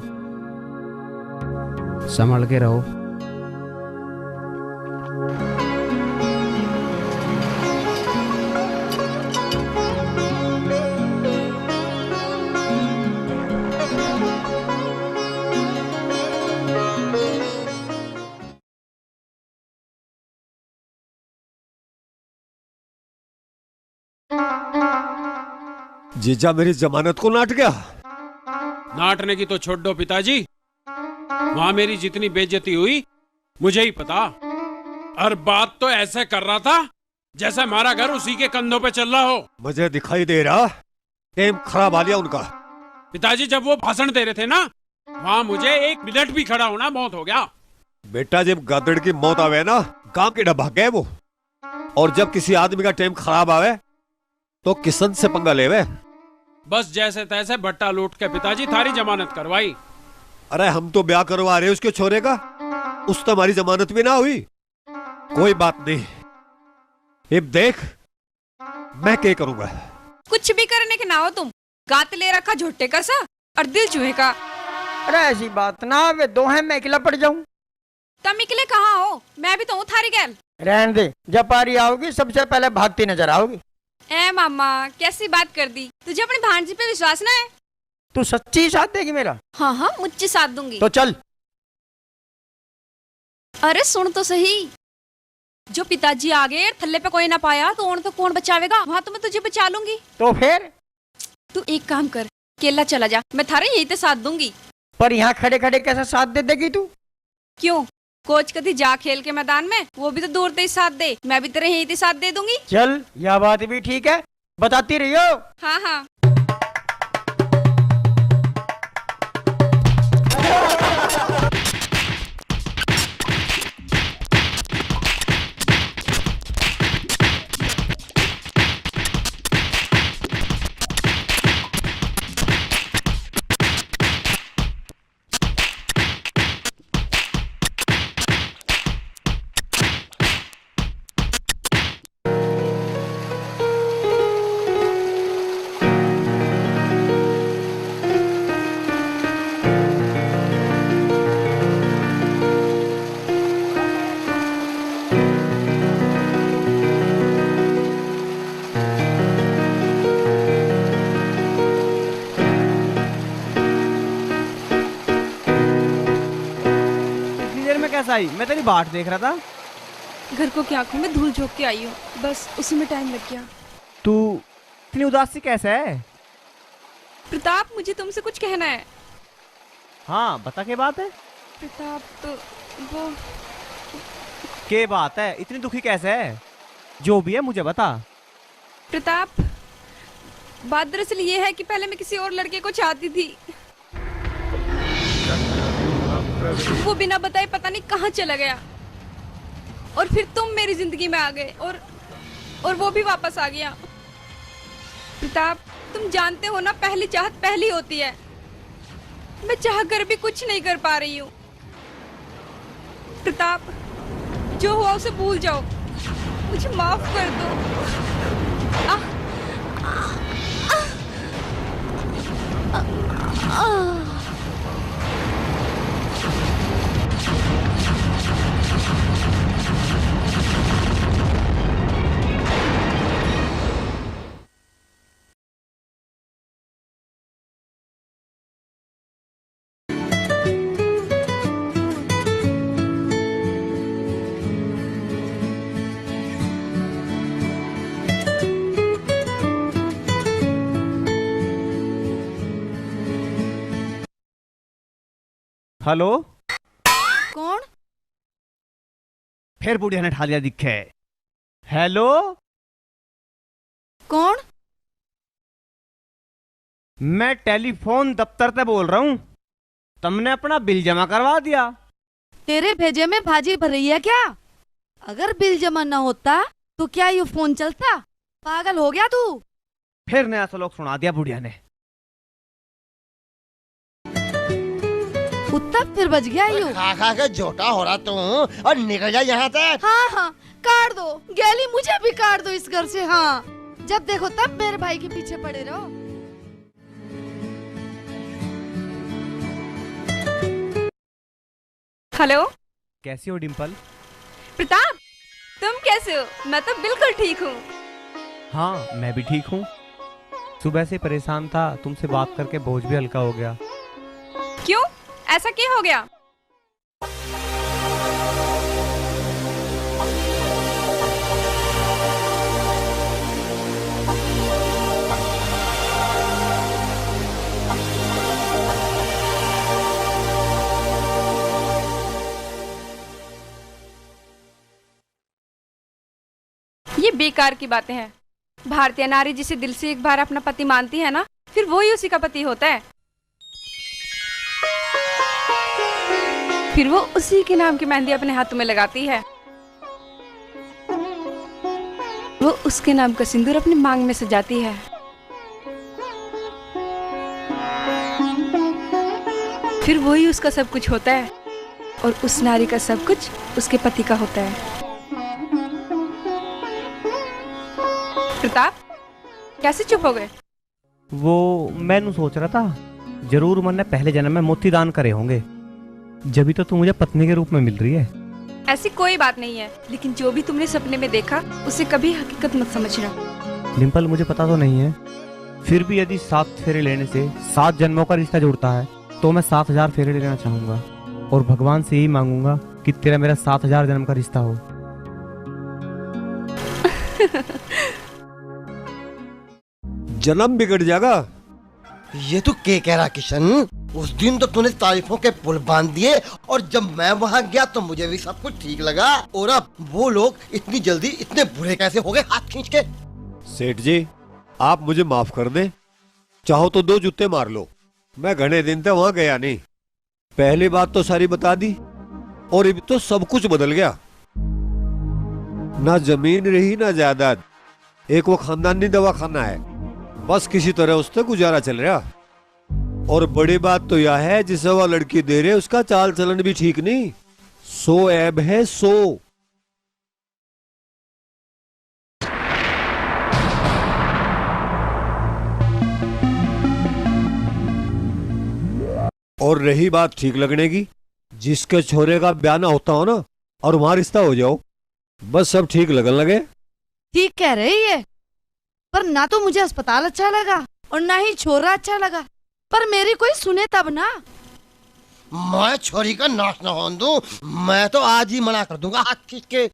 संभल के रहो। जीजा मेरी जमानत को नाट गया। नाटने की तो छोड़ दो पिताजी, वहां मेरी जितनी बेइज्जती हुई मुझे ही पता। और बात तो ऐसे कर रहा था जैसे हमारा घर उसी के कंधों पे चल रहा हो। मुझे दिखाई दे रहा टेम खराब आ लिया उनका। पिताजी जब वो भाषण दे रहे थे ना, वहां मुझे एक मिनट भी खड़ा होना मौत हो गया। बेटा जब गदड़ की मौत आवे ना, काम के डब्बा गए वो। और जब किसी आदमी का टेम खराब आवे तो किसन से पंगा लेवे। बस जैसे तैसे भट्टा लूट के पिताजी थारी जमानत करवाई। अरे हम तो ब्याह करवा रहे उसके छोरे का, उस तो हमारी जमानत भी ना हुई। कोई बात नहीं, अब देख मैं क्या करूंगा। कुछ भी करने के ना हो तुम, गात ले रखा झोटे का सा और दिल चूहे का। अरे ऐसी बात ना, वे दो हैं मैं अकेला पड़ जाऊं। तुम इकले कहाँ हो, मैं भी तो हूँ थारी गैल। रहने दे, जब पारी आओगी सबसे पहले भागती नजर आओगी। ए मामा कैसी बात कर दी, तुझे अपनी भांजी पे विश्वास ना है? तू सच्ची साथ देगी मेरा? हाँ हाँ मुझे साथ दूंगी। तो चल। अरे सुन तो सही, जो पिताजी आ गए थल्ले पे कोई ना पाया तो कौन बचावेगा? वहाँ तो मैं तुझे बचा लूंगी। तो फिर तू एक काम कर, केला चला जा, मैं थारे यही ते साथ दूंगी। पर यहाँ खड़े खड़े कैसे साथ दे देगी तू? क्यों, कोच कभी जा खेल के मैदान में, वो भी तो दूर ते ही साथ दे, मैं भी तेरे यही ते साथ दे दूंगी। चल यह बात भी ठीक है, बताती रहियो। हाँ हाँ। वापस आई? मैं तेरी बाट देख रहा था। घर को की आंखों में धूल झोंक के आई हूँ, बस उसी में टाइम लग गया। तू इतनी उदासी कैसे है? प्रताप, मुझे तुमसे कुछ कहना है। हाँ बता, क्या बात है? प्रताप, तो वो क्या बात है? इतनी दुखी कैसे है? जो भी है मुझे बता। प्रताप, बात दरअसल ये है कि पहले मैं किसी और लड़के को चाहती थी। वो बिना बताए पता नहीं कहाँ चला गया, और फिर तुम मेरी जिंदगी में आ गए, और वो भी वापस आ गया। प्रताप, तुम जानते हो ना, पहली चाहत पहली होती है। मैं चाह कर भी कुछ नहीं कर पा रही हूँ। प्रताप, जो हुआ उसे भूल जाओ, मुझे माफ कर दो। हेलो, कौन? फिर बुढ़िया ने ठा लिया दिखे। हेलो, कौन? मैं टेलीफोन दफ्तर से बोल रहा हूँ। तुमने अपना बिल जमा करवा दिया? तेरे भेजे में भाजी भर रही है क्या? अगर बिल जमा न होता तो क्या ये फोन चलता? पागल हो गया तू? फिर नया सलोक सुना दिया बुढ़िया ने। कुत्ता फिर बच गया यू। खा खा के जोटा हो रहा तू, और निकल जा यहाँ से। हाँ हाँ, काट दो गैली, मुझे भी काट दो इस घर से। हाँ, जब देखो तब मेरे भाई के पीछे पड़े रहो। हेलो, कैसी हो डिम्पल? प्रताप, तुम कैसे हो? मैं तो बिल्कुल ठीक हूँ। हाँ मैं भी ठीक हूँ। सुबह से परेशान था, तुमसे बात करके बोझ भी हल्का हो गया। क्यों, ऐसा क्या हो गया? ये बेकार की बातें हैं। भारतीय नारी जिसे दिल से एक बार अपना पति मानती है ना, फिर वो ही उसी का पति होता है। फिर वो उसी के नाम की मेहंदी अपने हाथों में लगाती है। वो उसके नाम का सिंदूर अपनी मांग में सजाती है। फिर वही उसका सब कुछ होता है, और उस नारी का सब कुछ उसके पति का होता है। प्रताप, कैसे चुप हो गए? वो मैंने सोच रहा था, जरूर मन ने पहले जन्म में मोती दान करे होंगे, जभी तो तू मुझे पत्नी के रूप में मिल रही है। ऐसी कोई बात नहीं है, लेकिन जो भी तुमने सपने में देखा उसे कभी हकीकत मत समझना। डिम्पल, मुझे पता तो नहीं है, फिर भी यदि 7 फेरे लेने से 7 जन्मों का रिश्ता जुड़ता है तो मैं 7000 फेरे लेना चाहूंगा, और भगवान से यही मांगूंगा कि तेरा मेरा 7000 जन्म का रिश्ता हो। जन्म बिगड़ जाएगा। ये तू क्या कह रहा किशन? उस दिन तो तूने तारीफों के पुल बांध दिए, और जब मैं वहाँ गया तो मुझे भी सब कुछ ठीक लगा, और अब वो लोग इतनी जल्दी इतने बुरे कैसे हो गए हाथ खींच के? सेठ जी, आप मुझे माफ कर दें। चाहो तो 2 जूते मार लो, मैं घने दिन तक वहाँ गया नहीं। पहली बात तो सारी बता दी, और अब तो सब कुछ बदल गया। ना जमीन रही ना जायदाद, एक वो खानदानी दवाखाना है, बस किसी तरह उससे गुजारा चल रहा। और बड़ी बात तो यह है, जिसे वह लड़की दे रहे उसका चाल चलन भी ठीक नहीं। 100 ऐब है 100। और रही बात ठीक लगने की, जिसके छोरे का ब्याह ना होता हो ना, और वहां रिश्ता हो जाओ, बस सब ठीक लगन लगे। ठीक कह रही है, पर ना तो मुझे अस्पताल अच्छा लगा और ना ही छोरा अच्छा लगा, पर मेरी कोई सुने तब ना। मैं छोरी का नाश न होने दूं। मैं तो आज ही मना कर दूंगा हाथ खींच के।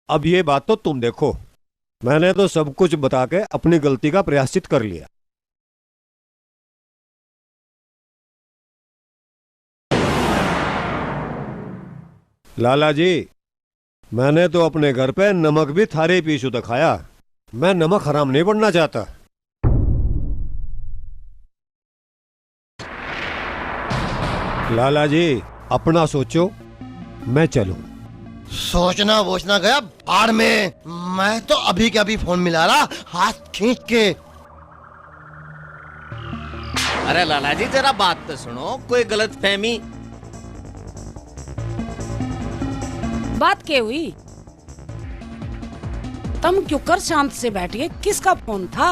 अब ये बात तो तुम देखो, मैंने तो सब कुछ बता के अपनी गलती का प्रायश्चित कर लिया। लाला जी, मैंने तो अपने घर पे नमक भी थारे पीछू तक खाया। मैं नमक हराम नहीं पड़ना चाहता। लाला जी, अपना सोचो, मैं चलूं। सोचना वोचना गया बाढ़ में। मैं तो अभी के अभी फोन मिला रहा हाथ खींच के। अरे लाला जी जरा बात तो सुनो, कोई गलत फहमी। बात क्या हुई? तुम क्यों कर शांत से बैठिए? किसका फोन था?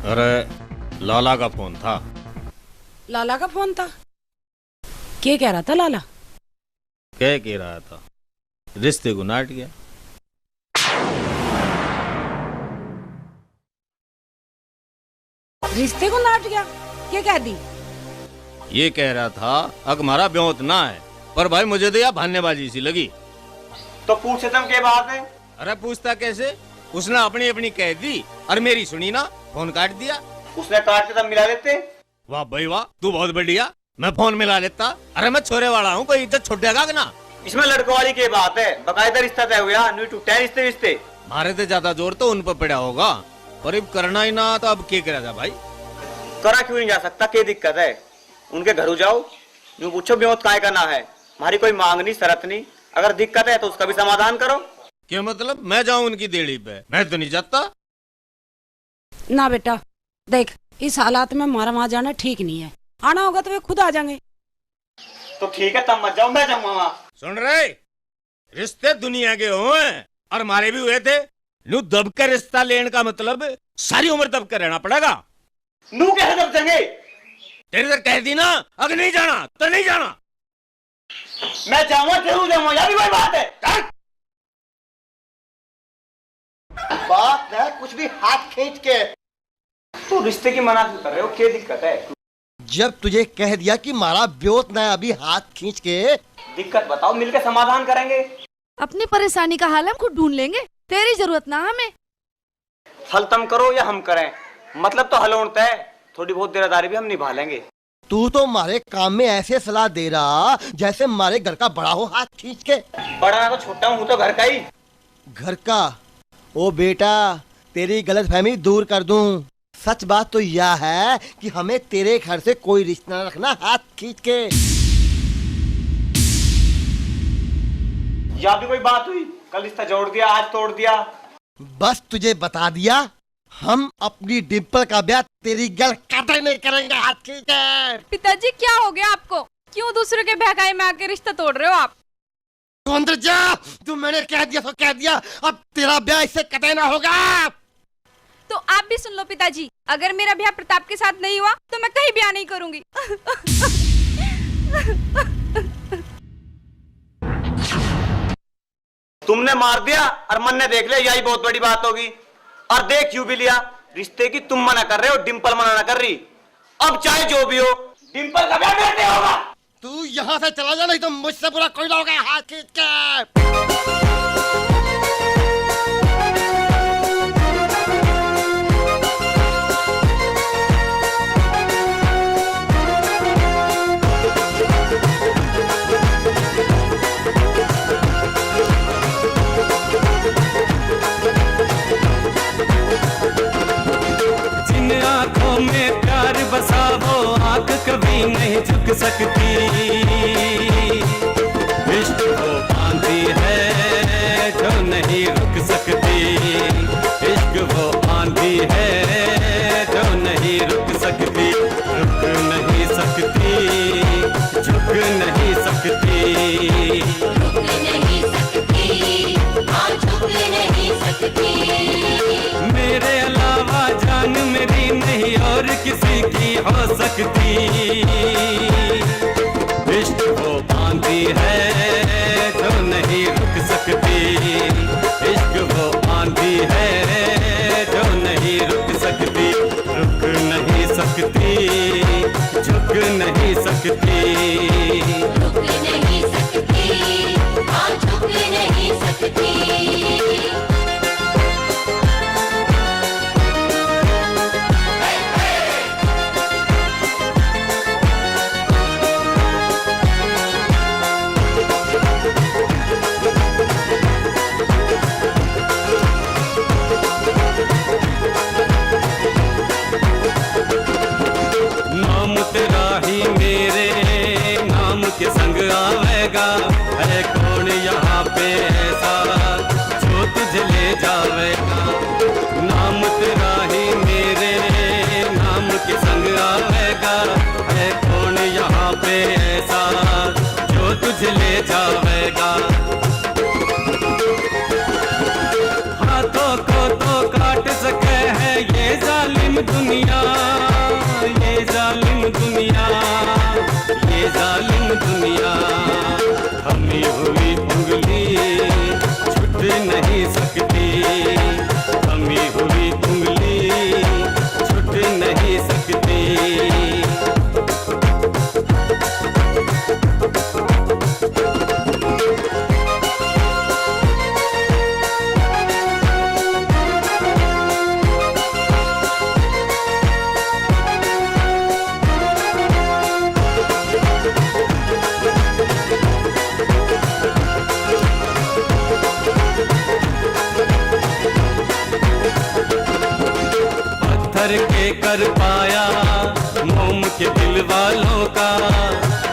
अरे लाला का फोन था। लाला का फोन था? क्या कह रहा था लाला? कह रहा था रिश्ते को नाट गया। रिश्ते को नाट गया? क्या कह दी? ये कह रहा था अग हमारा ब्योत ना है, पर भाई मुझे तो यह भान्यबाजी सी लगी। तो पूछे तुम क्या बात है? अरे पूछता कैसे, उसने अपनी अपनी कह दी और मेरी सुनी ना, फोन काट दिया। उसने काट के तब मिला लेते। वाह भाई वाह, तू बहुत बढ़िया। मैं फोन मिला लेता। अरे मैं छोरे वाला हूँ, कोई इज्जत छुटेगा कि ना? इसमें लड़कों वाली की बात है, बकायदा रिश्ता तय हुआ, नहीं टूटे रिश्ते। मारे तो ज्यादा जोर तो उन पर पड़ा होगा, पर अब करना ही ना तो अब क्या करा था भाई? करा क्यों नहीं जा सकता? क्या दिक्कत है? उनके घर जाओ, यूं पूछो ब्योत काय करना है, हमारी कोई मांग नहीं शरत नहीं। अगर दिक्कत है तो उसका भी समाधान करो। क्या मतलब मैं जाऊं उनकी देड़ी पे? मैं तो नहीं जाता। ना बेटा देख, इस हालात में हमारा वहां जाना ठीक नहीं है। आना होगा तो वे खुद आ जाएंगे। तो ठीक है, तब मत जाओ, मैं जाऊंगा वहां। सुन रहे, रिश्ते दुनिया के हुए और हमारे भी हुए थे। नू दब के रिश्ता लेने का मतलब सारी उम्र दब के रहना पड़ेगा। नू कैसे दब जाएंगे? तेरे से कह दी ना, अगर नहीं जाना तो नहीं जाना। मैं जाऊंगा, जरूर जाऊंगा, यार भी कोई बात है। बात है कुछ भी हाथ खींच के। तो रिश्ते की मना क्यों कर रहे हो? क्या दिक्कत है? जब तुझे कह दिया कि मारा ब्योत ना अभी हाथ खींच के। दिक्कत बताओ, मिलकर समाधान करेंगे। अपनी परेशानी का हाल हम खुद ढूंढ लेंगे, तेरी जरूरत ना हमें। हल तुम करो या हम करें, मतलब तो हल होता है। थोड़ी बहुत देरादारी भी हम निभा लेंगे। तू तो हमारे काम में ऐसे सलाह दे रहा जैसे हमारे घर का बड़ा हो हाथ खींच के। बड़ा ना तो छोटा हूँ तो घर का ही। घर का? ओ बेटा, तेरी गलतफहमी दूर कर दूं। सच बात तो यह है कि हमें तेरे घर से कोई रिश्ता न रखना हाथ खींच के। या भी कोई बात हुई? कल रिश्ता जोड़ दिया, आज तोड़ दिया। बस तुझे बता दिया, हम अपनी डिम्पल का ब्याह तेरी गल कतई नहीं करेंगे हाथ खींच के। पिताजी क्या हो गया आपको? क्यों दूसरे के बहकाए में आके रिश्ता तोड़ रहे हो आप? तू अंदर जा, तू मैंने कह दिया तो कह दिया, अब तेरा ब्याह इससे कतई ना होगा। तो आप भी सुन लो पिताजी, अगर मेरा ब्याह प्रताप के साथ नहीं हुआ तो मैं कहीं ब्याह नहीं करूंगी। तुमने मार दिया और मन ने देख लिया, यही बहुत बड़ी बात होगी। और देख क्यों भी लिया, रिश्ते की तुम मना कर रहे हो, डिम्पल मना ना कर रही। अब चाहे जो भी हो, डिम्पल का ब्याह मेरे से होगा। तू यहाँ से चला जा, नहीं तो मुझसे बुरा कोई ना होगा हाथ खींच के। जिन आंखों में प्यार बसा वो आंख कभी नहीं झुक सकती। इश्क वो बांधी है जो नहीं रुक सकती। इश्क वो बांधी है जो नहीं रुक सकती। रुक नहीं सकती, झुक नहीं सकती। रुक नहीं सकती, हाँ झुक नहीं सकती। मेरे अलावा जान मेरी नहीं और किसी की हो सकती। इश्क वो बांधी है जो नहीं रुक सकती। इश्क वो बांधी है जो नहीं रुक सकती। रुक नहीं सकती। सकती, रुक नहीं सकती, हाँ झुक नहीं सकती। नाम तेरा ही मेरे नाम के संग आवेगा, है कौन यहाँ पे ऐसा जो तुझे ले जावेगा। नाम तेरा ही मेरे नाम के संग आवेगा, है कौन यहाँ पे ऐसा जो तुझे ले जावेगा। हाथों को तो काट सके है ये जालिम दुनिया, ये जालिम दुनिया, ये जालिम दुनिया। थमी हुई उंगली छूट नहीं सकती, थमी हुई उंगली छूट नहीं सकती। पत्थर के कर पाया मोम के दिल वालों का,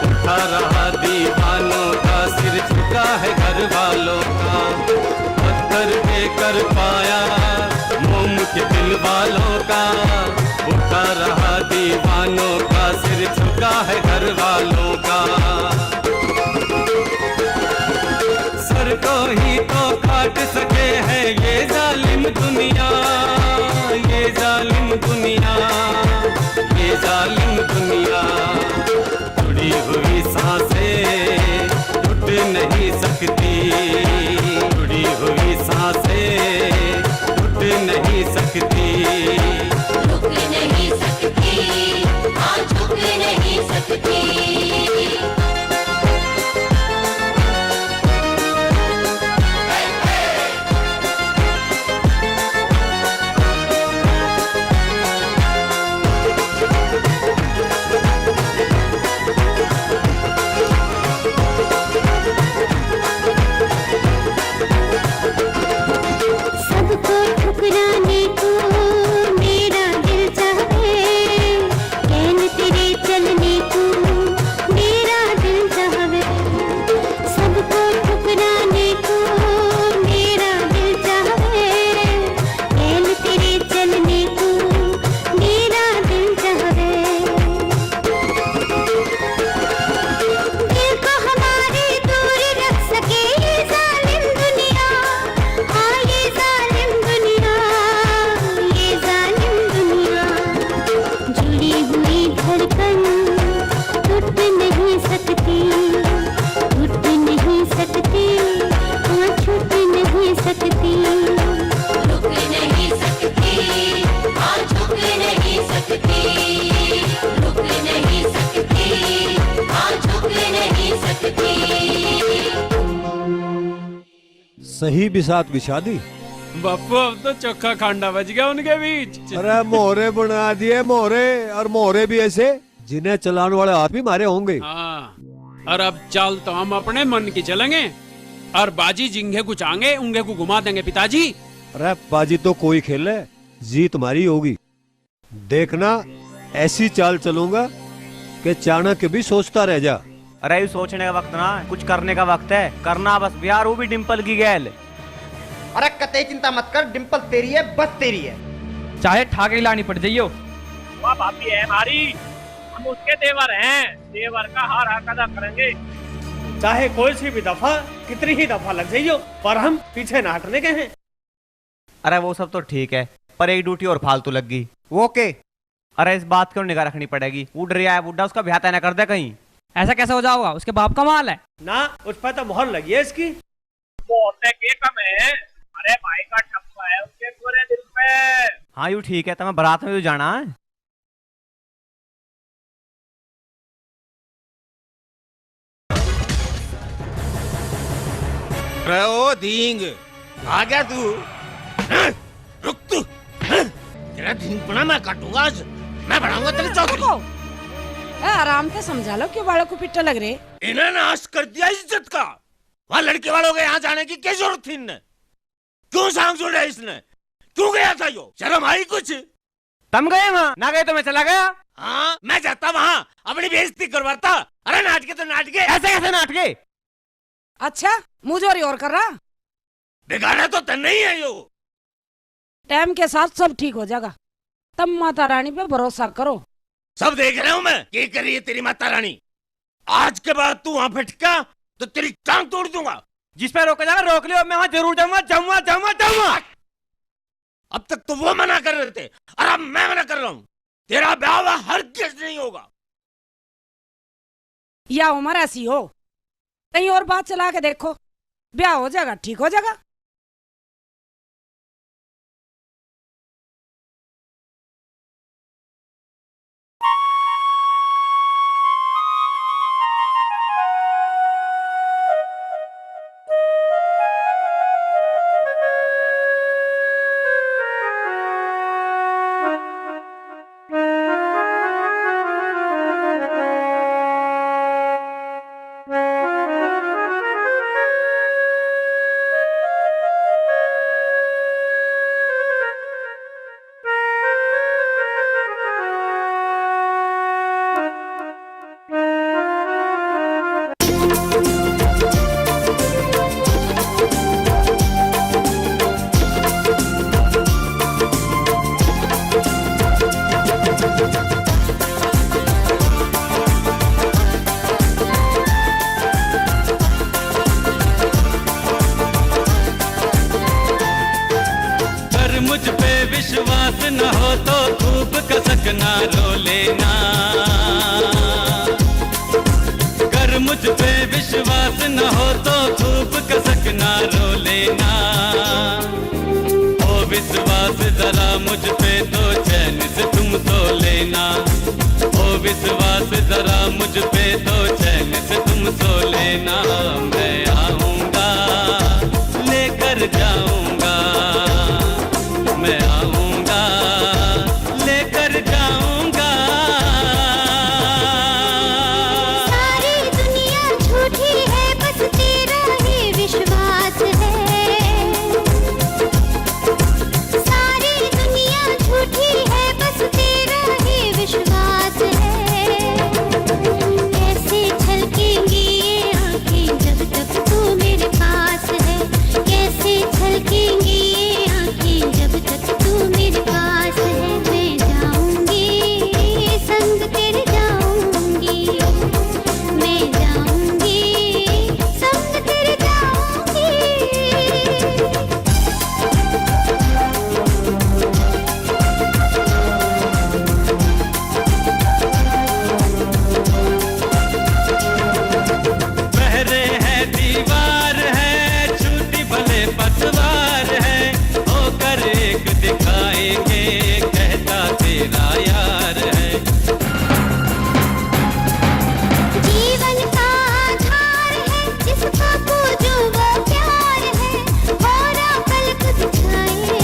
उठा रहा दीवानों का, सिर झुका है घर वालों का। पत्थर के कर पाया मोम के दिल वालों का, उठा रहा दीवानों का, सिर झुका है घर वालों का। सर को ही तो काट सके है ये जालिम दुनिया, ये जालिम दुनिया, ये जालिम दुनिया। जुड़ी हुई सांसें टूट नहीं सकती, जुड़ी हुई सांसें टूट नहीं सकती। रुक नहीं सकती, हाँ झुक नहीं सकती। सबको ठुकराने को मेरा दिल चाहे, कहन तेरे चलने को मेरा दिल चाहे। सबको ठुकराने को मेरा दिल चाहे, कहन तेरे चलने को मेरा दिल चाहे। दिल को हमारे दूर रख सके ये जालिम दुनिया, हाँ ये जालिम दुनिया, ये जालिम दुनिया। जुड़ी हुई धड़कन टूट नहीं सकती, टूट नहीं सकती, हाँ छूट नहीं सकती। रुक नहीं सकती, हाँ झुक नहीं सकती, रुक नहीं सकती, हाँ झुक नहीं सकती। सही बिसात बिछा दी। बापू अब तो चोखा खांडा बज गया उनके बीच। अरे मोहरे बना दिए मोहरे, और मोहरे भी ऐसे जिन्हें चलाने वाले आप ही मारे होंगे। हाँ, और अब चाल तो हम अपने मन की चलेंगे, और बाजी जिंगे कुछ आएंगे उंगे को घुमा देंगे पिताजी। अरे बाजी तो कोई खेले, जीत तुम्हारी होगी। देखना ऐसी चाल चलूंगा कि चाणक्य भी सोचता रह जा। अरे ये सोचने का वक्त ना, कुछ करने का वक्त है। करना बस प्यार, वो भी डिम्पल की गैल। अरे कतई चिंता मत कर, डिम्पल तेरी है, बस तेरी है। चाहे ठाके लानी पड़ जाइयो। वह भाभी है हमारी, हम उसके देवर हैं, देवर का हर हक अदा करेंगे। चाहे कोई सी भी दफा कितनी ही दफा लग जाइयो, पर हम पीछे ना हटने के हैं। अरे वो सब तो ठीक है, पर एक ड्यूटी और फालतू लग गई। वो के? अरे इस बात की निगाह रखनी पड़ेगी। उड़ रहा है बुड्ढा, उसका ब्याह तय न कर दे कहीं। ऐसा कैसे हो जाओगा? उसके बाप का माल है ना, उस पर तो मोहर लगी है इसकी। बोलते के कम है, अरे भाई का ठप्पा है उसके पूरे दिल पे। हाँ यू ठीक है, तुम्हें बारात में तो जाना है। अरे ओ धींग, आ गया तू? रुक तू, तेरा धींगपना मैं काटूंगा आज, मैं बढ़ाऊंगा तेरे चौधरी को। आराम से समझा लो, क्यों बालों को पिट्टा लग रहे? इन्हें नाश कर दिया इज्जत का। वहाँ लड़के वालों के यहाँ जाने की क्या जरूरत थी इन्हें? क्यों सांग जोड़ा इसने? क्यों गया था यो? शर्म आई कुछ? तुम गए वहाँ? ना गए तो मैं चला गया। हाँ, मैं जाता वहाँ अपनी बेइज्जती करवाता। अरे नाटके तो नाटके। ऐसे कैसे नाटके? अच्छा, मुझे और कर रहा? बिगाड़ा तो तन नहीं है यो। टाइम के साथ सब ठीक हो जाएगा, तब माता रानी पे भरोसा करो। सब देख रहा हूँ मैं, क्या कर रही है तेरी माता रानी। आज के बाद तू वहाँ भटका तो तेरी टांग तोड़ दूंगा। जिस पे रोका जाएगा रोक लियो, मैं वहाँ जरूर जाऊंगा, जाऊंगा जाऊंगा जाऊंगा। अब तक तो वो मना कर रहे थे और अब मैं मना कर रहा हूँ। तेरा ब्याह हरगिज़ नहीं होगा। या उम्र ऐसी हो, कहीं और बात चला के देखो, ब्याह हो जाएगा, ठीक हो जाएगा। विश्वास न हो तो खूब कसकना रो लेना। कर मुझ पे विश्वास न हो तो खूब कसकना रो लेना। ओ विश्वास जरा मुझ पे तो चैन से तुम सो लेना। ओ विश्वास जरा मुझ पे तो चैन से तुम सो लेना। मैं आऊंगा लेकर जाऊंगा, मैं आऊंगा लेकर जाऊंगा। सारी दुनिया झूठी है, बस तेरा ही विश्वास है। सारी दुनिया झूठी है, बस तेरा ही विश्वास है। कैसे छलकेंगी ये आंखें जब तक तू मेरे पास है। कैसे छलकेंगी ये आंखें जब तक तू मेरे पास है। मैं जाऊंगी संग तेरे जाऊंगी, मैं जाऊंगी संग तेरे जाऊंगी। पहरे है दीवार है, छूटी भले पतवार है, होकर एक दिखाएंगे कहता तेरा यार है। जीवन का आधार है, जिसका पूजो वो प्यार है। होरा पलक दिखाए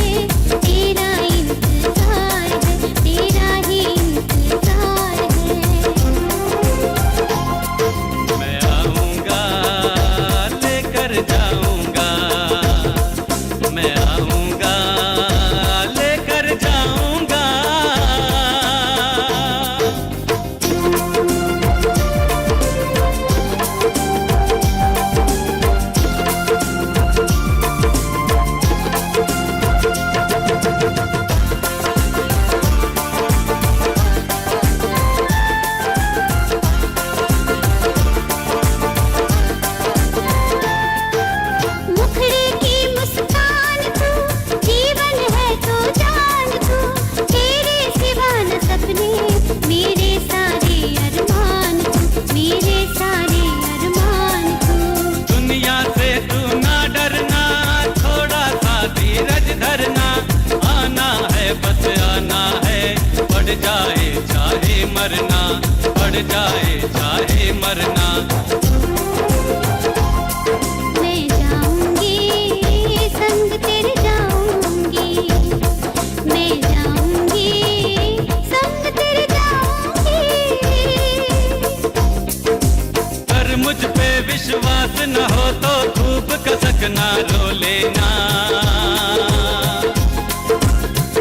तेरा इंतजार है, तेरा ही इंतजार है। मैं आऊंगा लेकर जाऊंगा, मैं आऊंगा लेकर जाऊंगा। मुखड़े की मुस्कान तू, जीवन है तो जान तू। तेरे सिवा न सपने मेरे सारे अरमान तू, मेरे सारे अरमान तू। दुनिया से तू ना डरना, थोड़ा सा धीरज धरना। आना है बस आना है, बढ़ जाए चाहे मरना, बढ़ जाए चाहे मरना। मैं जाऊंगी लेना।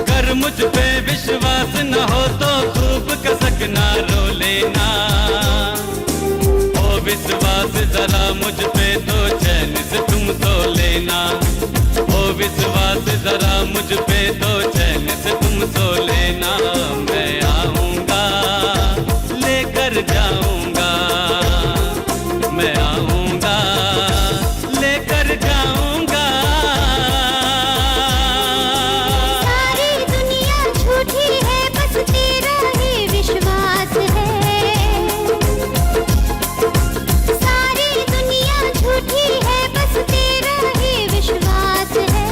कर मुझ पे विश्वास न हो तो खूब कसक ना रो लेना। ओ विश्वास जरा मुझ पे तो चैन से तुम तो लेना। ओ विश्वास जरा मुझ पे तो चैन से तुम तो लेना। मैं आऊंगा लेकर जाऊंगा, मैं आऊंगा लेकर जाऊंगा। सारी दुनिया झूठी है बस तेरा ही विश्वास है। सारी दुनिया झूठी है बस तेरा ही विश्वास है।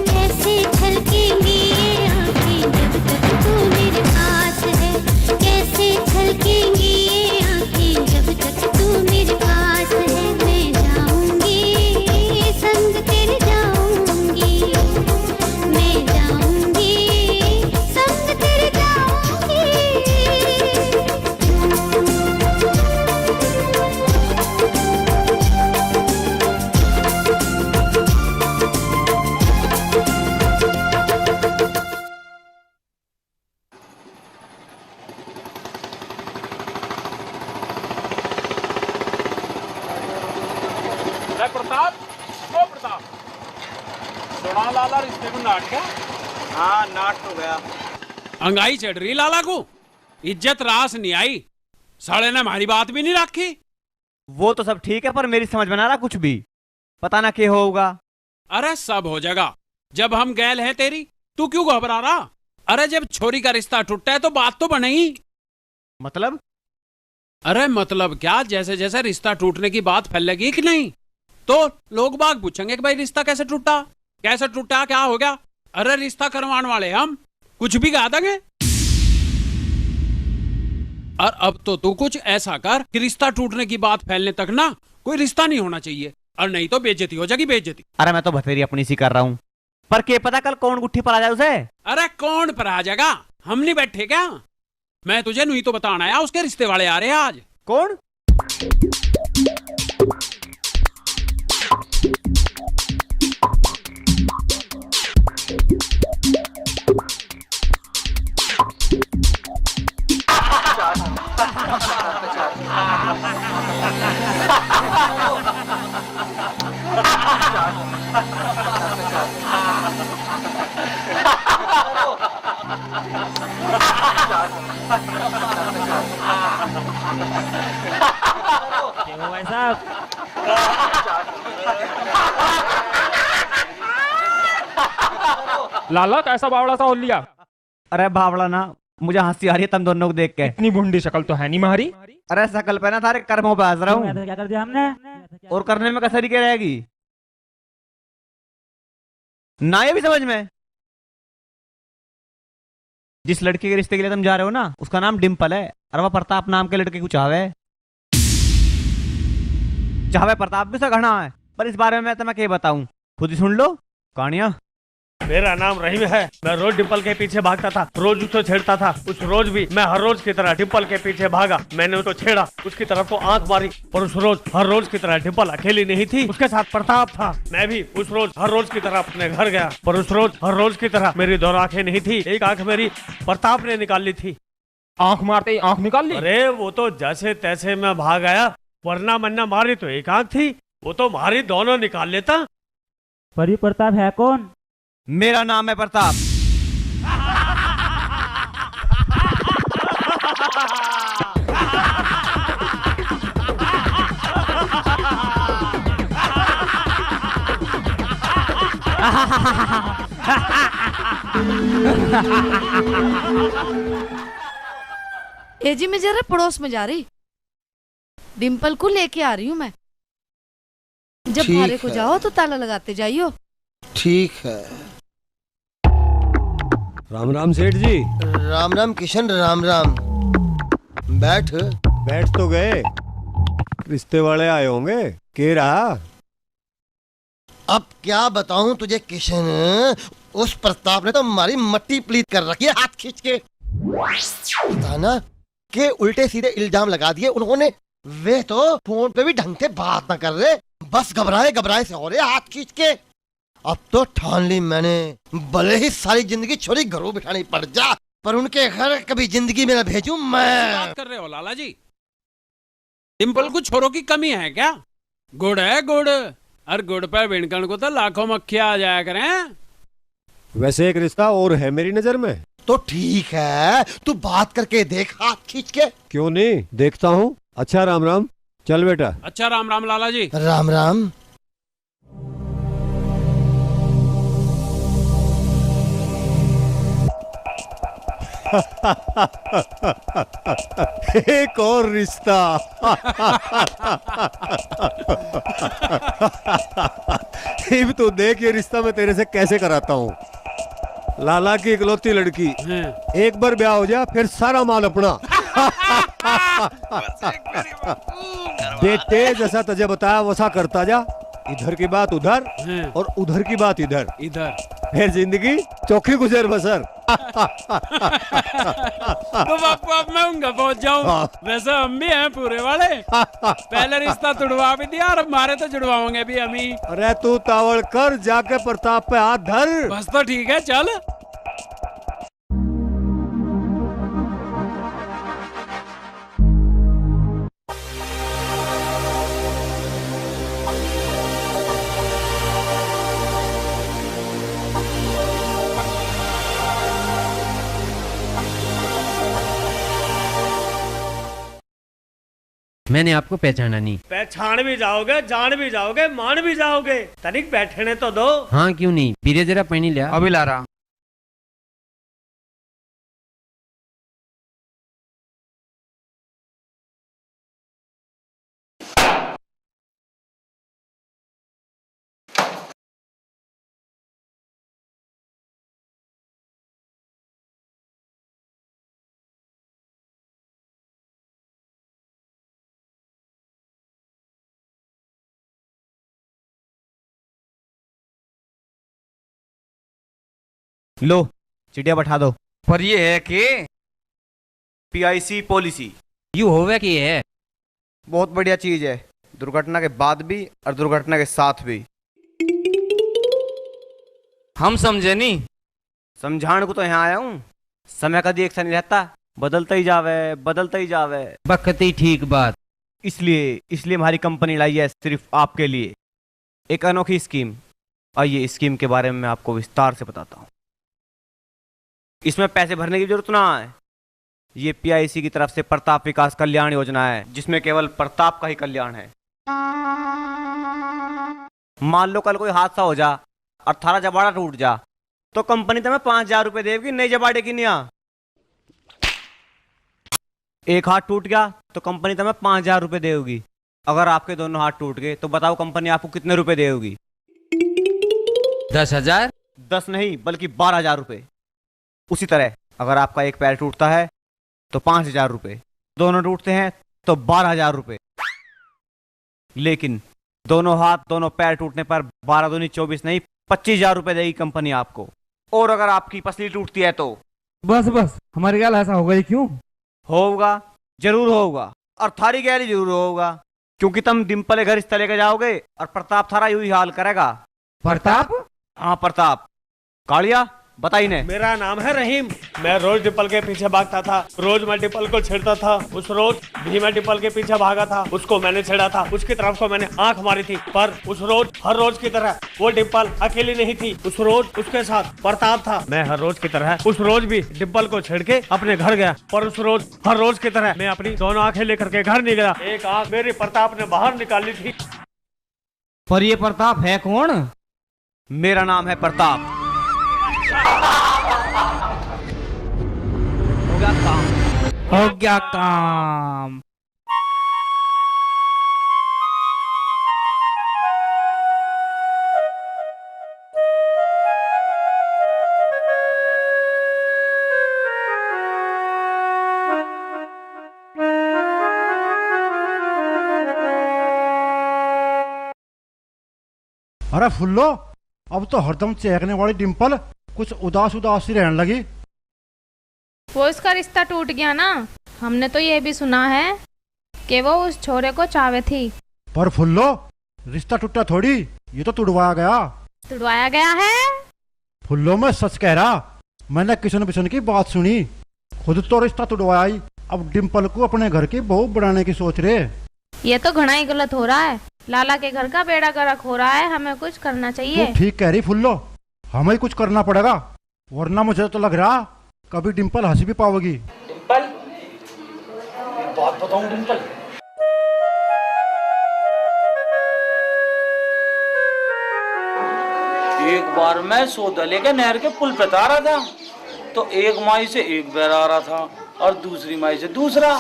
कैसे छलकेंगी ये आँखें जब तक तू मेरे पास है। कैसे छलकेंगी ये आँखें जब तक तू मेरे पास है। मैं जाऊंगी संग तेरे जाऊंगी, मैं जाऊंगी संग तेरे जाऊंगी। प्रताप, ओ प्रताप, सुना लाला रिश्ते को नाट गया। हाँ नाट तो गया। अंगाई चढ़ रही लाला को, इज्जत रास नहीं आई। साले ने हमारी बात भी नहीं रखी। वो तो सब ठीक है पर मेरी समझ में ना रहा कुछ भी। पता ना क्या होगा। अरे सब हो जाएगा। जब हम गैल हैं तेरी, तू क्यों घबरा रहा? अरे जब छोरी का रिश्ता टूटा है तो बात तो बनेगी। मतलब? अरे मतलब क्या, जैसे जैसे रिश्ता टूटने की बात फैलेगी कि नहीं तो लोग बाग पूछेंगे कि भाई रिश्ता कैसे टूटा, कैसे टूटा, क्या हो गया। अरे रिश्ता करवाने वाले हम कुछ भी गा देंगे। और अब तो तू कुछ ऐसा कर कि रिश्ता टूटने की बात फैलने तक ना कोई रिश्ता नहीं होना चाहिए, और नहीं तो बेइज्जती हो जाएगी, बेइज्जती। अरे मैं तो बथेरी अपनी सी कर रहा हूँ, पर क्या पता कल कौन गुट्ठी पर आ जाए उसे। अरे कौन पर आ जाएगा, हम नहीं बैठे क्या? मैं तुझे नहीं तो बताना आया, उसके रिश्ते वाले आ रहे हैं आज। कौन? भाई साहब लाला कैसा बावड़ा सा हो लिया? अरे बावड़ा ना, मुझे हंसी आ रही है तुम दोनों को देख के। इतनी बुंडी शक्ल तो है नहीं हमारी। अरे शकल पे ना थारे कर्मों पे हंस रहा हूँ। क्या कर दिया हमने? और करने में कसरी क्या रहेगी ना, ये भी समझ में। जिस लड़के के रिश्ते के लिए तुम जा रहे हो ना, उसका नाम डिम्पल है और वह प्रताप नाम के लड़के को चाहवे। चाहवे प्रताप भी सा घना है, पर इस बारे में मैं तुम्हें क्या बताऊं, खुद ही सुन लो कहानियां। मेरा नाम रहीम है। मैं रोज डिम्पल के पीछे भागता था, रोज उसको छेड़ता था। उस रोज भी मैं हर रोज की तरह डिम्पल के पीछे भागा। मैंने उसको छेड़ा, उसकी तरफ को आंख मारी, पर उस रोज हर रोज की तरह डिम्पल अकेली नहीं थी, उसके साथ प्रताप था। मैं भी उस रोज हर रोज की तरह अपने घर गया, पर उस रोज हर रोज की तरह मेरी दो आंखें नहीं थी। एक आंख मेरी प्रताप ने निकाल ली थी। आंख मारते ही आंख निकाल ली? अरे वो तो जैसे तैसे मैं भाग आया, वरना मन्ना मारी तो एक आंख थी, वो तो मारी दोनों निकाल लेता। पर ये प्रताप है कौन? मेरा नाम है प्रताप। ए जी मैं जरा पड़ोस में जा रही, डिम्पल को लेके आ रही हूँ मैं। जब ठीक भारे को है। जाओ तो ताला लगाते जाइयो। ठीक है। राम राम सेठ जी। राम राम किशन, राम राम। बैठ। बैठ तो गए, रिश्ते वाले आए होंगे, के रहा? अब क्या बताऊं तुझे किशन, उस प्रताप ने तो हमारी मट्टी प्लीत कर रखी है हाथ खींच के। पता ना के उल्टे सीधे इल्जाम लगा दिए उन्होंने। वे तो फोन पे भी ढंग से बात ना कर रहे, बस घबराए घबराए से हो रहे हाथ खींच के। अब तो ठान ली मैंने, भले ही सारी जिंदगी छोरी घरों बिठानी पड़ जा, पर उनके घर कभी जिंदगी में न भेजूं मैं। बात कर रहे हो लाला जी? डिम्पल को छोरों की कमी है क्या? गुड़ है गुड़, और गुड़ पर बिनकन को तो लाखों मक्खियां आ जाया करें। वैसे एक रिश्ता और है मेरी नजर में। तो ठीक है, तू बात करके देख हाथ खींच के। क्यों नहीं, देखता हूँ। अच्छा राम राम, चल बेटा। अच्छा राम राम लाला जी। राम राम। एक और रिश्ता। अब तो देख ये रिश्ता मैं तेरे से कैसे कराता हूँ। लाला की इकलौती लड़की, एक बार ब्याह हो जाए फिर सारा माल अपना। बेटे जैसा तुझे बताया वैसा करता जा, इधर की बात उधर और उधर की बात इधर, फिर जिंदगी चौखी गुजर बसर। तो बापू अब मैं उनका पहुंच जाऊं। वैसे हम भी हैं पूरे वाले, पहले रिश्ता तुड़वा भी दिया और अब हमारे तो जुड़वाओगे भी हम ही। अरे तू तावड़ कर, जाके प्रताप पे हाथ धर। बस तो ठीक है, चल। मैंने आपको पहचाना नहीं। पहचान भी जाओगे, जान भी जाओगे, मान भी जाओगे, तनिक बैठने तो दो। हाँ क्यों नहीं, पीरे जरा पानी लिया। अभी ला रहा। लो चिड़िया बैठा दो। पर ये है कि PIC पॉलिसी यू होवे कि है बहुत बढ़िया चीज है, दुर्घटना के बाद भी और दुर्घटना के साथ भी। हम समझे नहीं, समझाने को तो यहाँ आया हूँ। समय कभी एक सा नहीं रहता, बदलता ही जावे, बदलता ही जावे। बकती ठीक बात। इसलिए हमारी कंपनी लाई है सिर्फ आपके लिए एक अनोखी स्कीम। आइए इस स्कीम के बारे में मैं आपको विस्तार से बताता हूँ। इसमें पैसे भरने की जरूरत ना है। ये PIC की तरफ से प्रताप विकास कल्याण योजना है, जिसमें केवल प्रताप का ही कल्याण है। मान लो कल कोई हादसा हो जा और थारा जबाड़ा टूट जा, तो कंपनी तुम्हें 5,000 रुपए देगी नई जबाड़े की निया। एक हाथ टूट गया तो कंपनी तुम्हें 5,000 रुपए देगी। अगर आपके दोनों हाथ टूट गए तो बताओ कंपनी आपको कितने रुपए देगी? 10,000? 10 नहीं बल्कि 12,000 रुपए। उसी तरह अगर आपका एक पैर टूटता है तो 5,000 रुपए, दोनों टूटते हैं तो 12,000 रुपए। लेकिन दोनों हाथ दोनों पैर टूटने पर 12 दूनी 24 नहीं 25,000 रुपए देगी कंपनी आपको। और अगर आपकी पसली टूटती है तो बस हमारे ख्याल ऐसा होगा ही क्यों? होगा, जरूर होगा, और थारी गैरी जरूर होगा, क्योंकि तुम डिम्पल के घर इस तरह के जाओगे और प्रताप थारा यू ही हाल करेगा। प्रताप? हाँ प्रताप। कालिया बताइए ने। मेरा नाम है रहीम। मैं रोज डिम्पल के पीछे भागता था, रोज मैं डिम्पल को छेड़ता था। उस रोज भी मैं डिम्पल के पीछे भागा था, उसको मैंने छेड़ा था, उसकी तरफ को मैंने आंख मारी थी। पर उस रोज हर रोज की तरह वो डिम्पल अकेली नहीं थी, उस रोज उसके साथ प्रताप था। मैं हर रोज की तरह उस रोज भी डिम्पल को छेड़ के अपने घर गया, पर उस रोज हर रोज की तरह मैं अपनी दोनों आंखें लेकर के घर नहीं गया। एक आंख मेरी प्रताप ने बाहर निकाली थी। पर ये प्रताप है कौन? मेरा नाम है प्रताप। हो गया काम। अरे फुल्लो, अब तो हरदम चहकने वाली डिम्पल कुछ उदास उदास सी रहने लगी। वो इसका रिश्ता टूट गया ना। हमने तो ये भी सुना है कि वो उस छोरे को चाहे थी। पर फुल्लो, रिश्ता टूटा थोड़ी, ये तो तुड़वाया गया। तुड़वाया गया है? फुल्लो मैं सच कह रहा, मैंने किशन बिशन की बात सुनी, खुद तो रिश्ता तुड़वाया ही, अब डिम्पल को अपने घर की बहू बनाने की सोच रहे। ये तो घना ही गलत हो रहा है। लाला के घर का बेड़ा गर्क हो रहा है, हमें कुछ करना चाहिए। तू ठीक कह रही फुल्लो, हमें ही कुछ करना पड़ेगा, वरना मुझे तो लग रहा कभी डिम्पल हंसी भी पाओगी। डिम्पल, बात बताऊं डिम्पल, एक बार मैं सौदले के नहर के पुल पे आ रहा था, तो एक माई से एक बैर आ रहा था और दूसरी माई से दूसरा।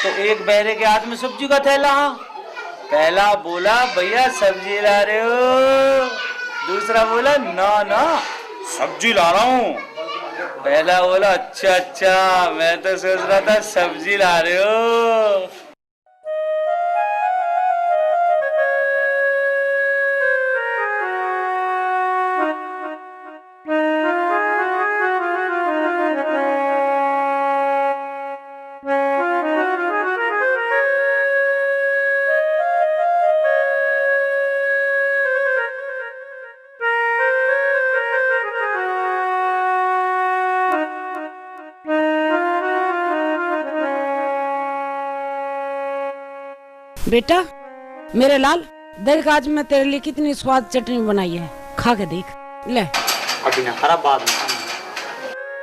तो एक बहरे के हाथ में सब्जी का थैला, पहला बोला भैया सब्जी ला रहे हो, दूसरा बोला ना ना सब्जी ला रहा हूँ। पहला बोला अच्छा अच्छा, मैं तो सोच रहा था सब्जी ला रहे हो। बेटा मेरे लाल, देख आज मैं तेरे लिए कितनी स्वाद चटनी बनाई है, खा के देख। ले अभी ना खराब बात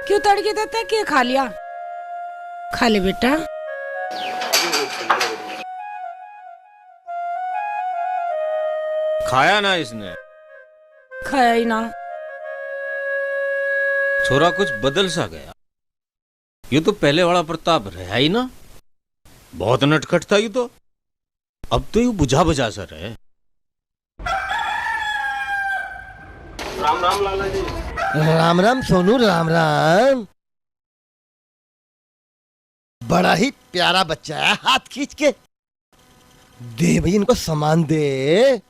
क्यों तड़के देते है, क्या खा लिया? खा ले बेटा। खाया ना इसने? खाया ही ना। छोरा कुछ बदल सा गया, ये तो पहले वाला प्रताप रहा ही ना, बहुत नटखट था ये तो, अब तो ये बुझा बुझा सा रहे। राम राम लाला जी। राम राम सोनू, राम राम। बड़ा ही प्यारा बच्चा है, हाथ खींच के दे भाई, इनको सामान दे।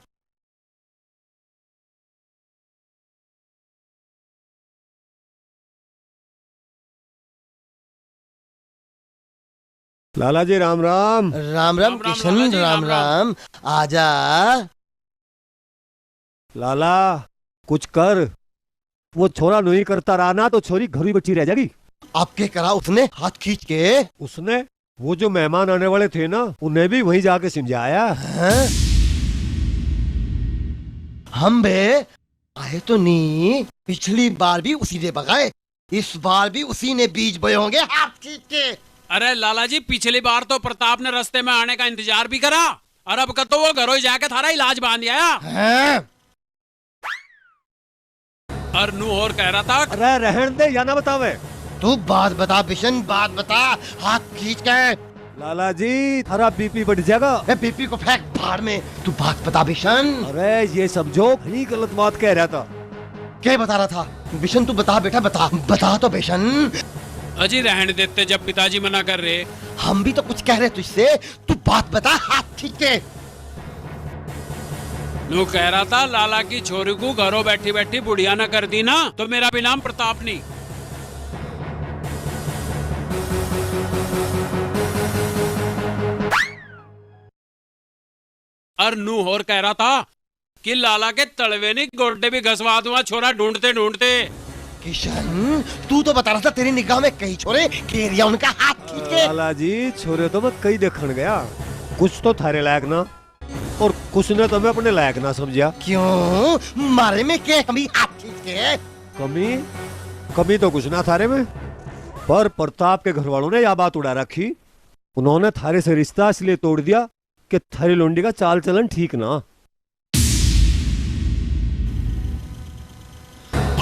लाला जी राम राम। राम राम किशन, राम राम। आजा लाला, कुछ कर, वो छोरा नहीं करता रहा ना तो छोरी घर ही बची रह जाएगी। आपके करा उसने हाथ खींच के? उसने वो जो मेहमान आने वाले थे ना, उन्हें भी वहीं जाके समझाया। हम बे आए तो नहीं, पिछली बार भी उसी ने बगाए, इस बार भी उसी ने बीज बोए होंगे हाथ खींच के। अरे लाला जी, पिछली बार तो प्रताप ने रास्ते में आने का इंतजार भी करा, और अब का तो वो घरों जाके थारा इलाज बांध आया। और नू और कह रहा था, अरे रहन दे या ना बतावे। तू बात बता बिशन, बात बता, हाथ खींच के। लाला जी थारा बीपी बढ़ जाएगा। बीपी को फेंक भाड़ में, तू बात बता बिशन। अरे ये समझो बड़ी गलत बात कह रहा था। क्या बता रहा था बिशन? तू बता बेटा, बता बता तो बिशन। अजी रहने देते जब पिताजी मना कर रहे। हम भी तो कुछ कह रहे तुझसे, तू बात बता हाथ खींच के। नू कह रहा था लाला की छोरी को घरों बैठी बैठी बुढ़िया न कर दी ना, तो मेरा भी नाम प्रताप नहीं। और नू और कह रहा था कि लाला के तलवे नहीं गोड्डे भी घसवा दूंगा छोरा ढूंढते ढूंढते। किशन तू तो बता रहा था तेरी निगाह में कई छोरे घेरिया उनका हाथ खींच के। लाला जी छोरे तो मैं कई देखने गया, कुछ तो थारे लायक ना और कुछ ने तो मैं अपने लायक ना समझा। क्यों मारे में क्या कमी हाथ खींच के? कमी तो कुछ ना थारे में, पर प्रताप के घर वालों ने यह बात उड़ा रखी, उन्होंने थारे से रिश्ता इसलिए तोड़ दिया कि थारी लोंडी का चाल चलन ठीक ना।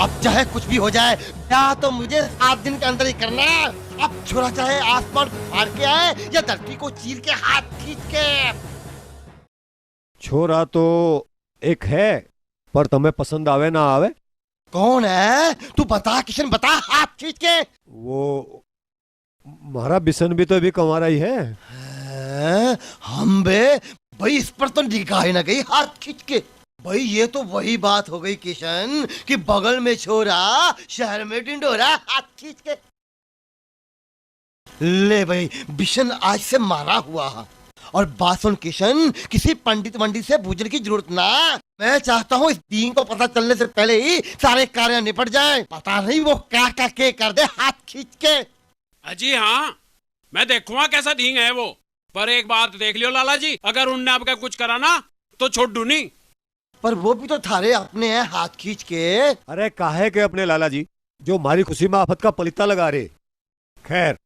अब चाहे कुछ भी हो जाए, क्या तो मुझे 7 दिन के अंदर ही करना है। अब छोरा चाहे आसमान फाड़ के आए या धरती को चीर के हाथ खींच के। छोरा तो एक है, पर तुम्हें पसंद आवे ना आवे। कौन है तू बता किशन, बता हाथ खींच के। वो हमारा बिशन भी तो अभी कमारा ही है। हम बे भाई इस पर तो निगाह ही ना गई हाथ खींच के। भाई ये तो वही बात हो गई किशन कि बगल में छोरा शहर में ढिंढोरा हाथ खींच के। ले भाई बिशन आज से मारा हुआ, और बात सुन किशन, किसी पंडित वंडित से पूछने की जरूरत ना। मैं चाहता हूँ इस दीन को पता चलने से पहले ही सारे कार्य निपट जाएं। पता नहीं वो क्या क्या के कर दे हाथ खींच के। अजी हाँ, मैं देखूंगा कैसा ढींग है वो। पर एक बात देख लियो लाला जी, अगर उनने आपका कुछ करा ना तो छोड़ दू नहीं। पर वो भी तो थारे अपने हैं हाथ खींच के। अरे काहे के अपने लाला जी, जो हमारी खुशी में आफत का पलीता लगा रहे। खैर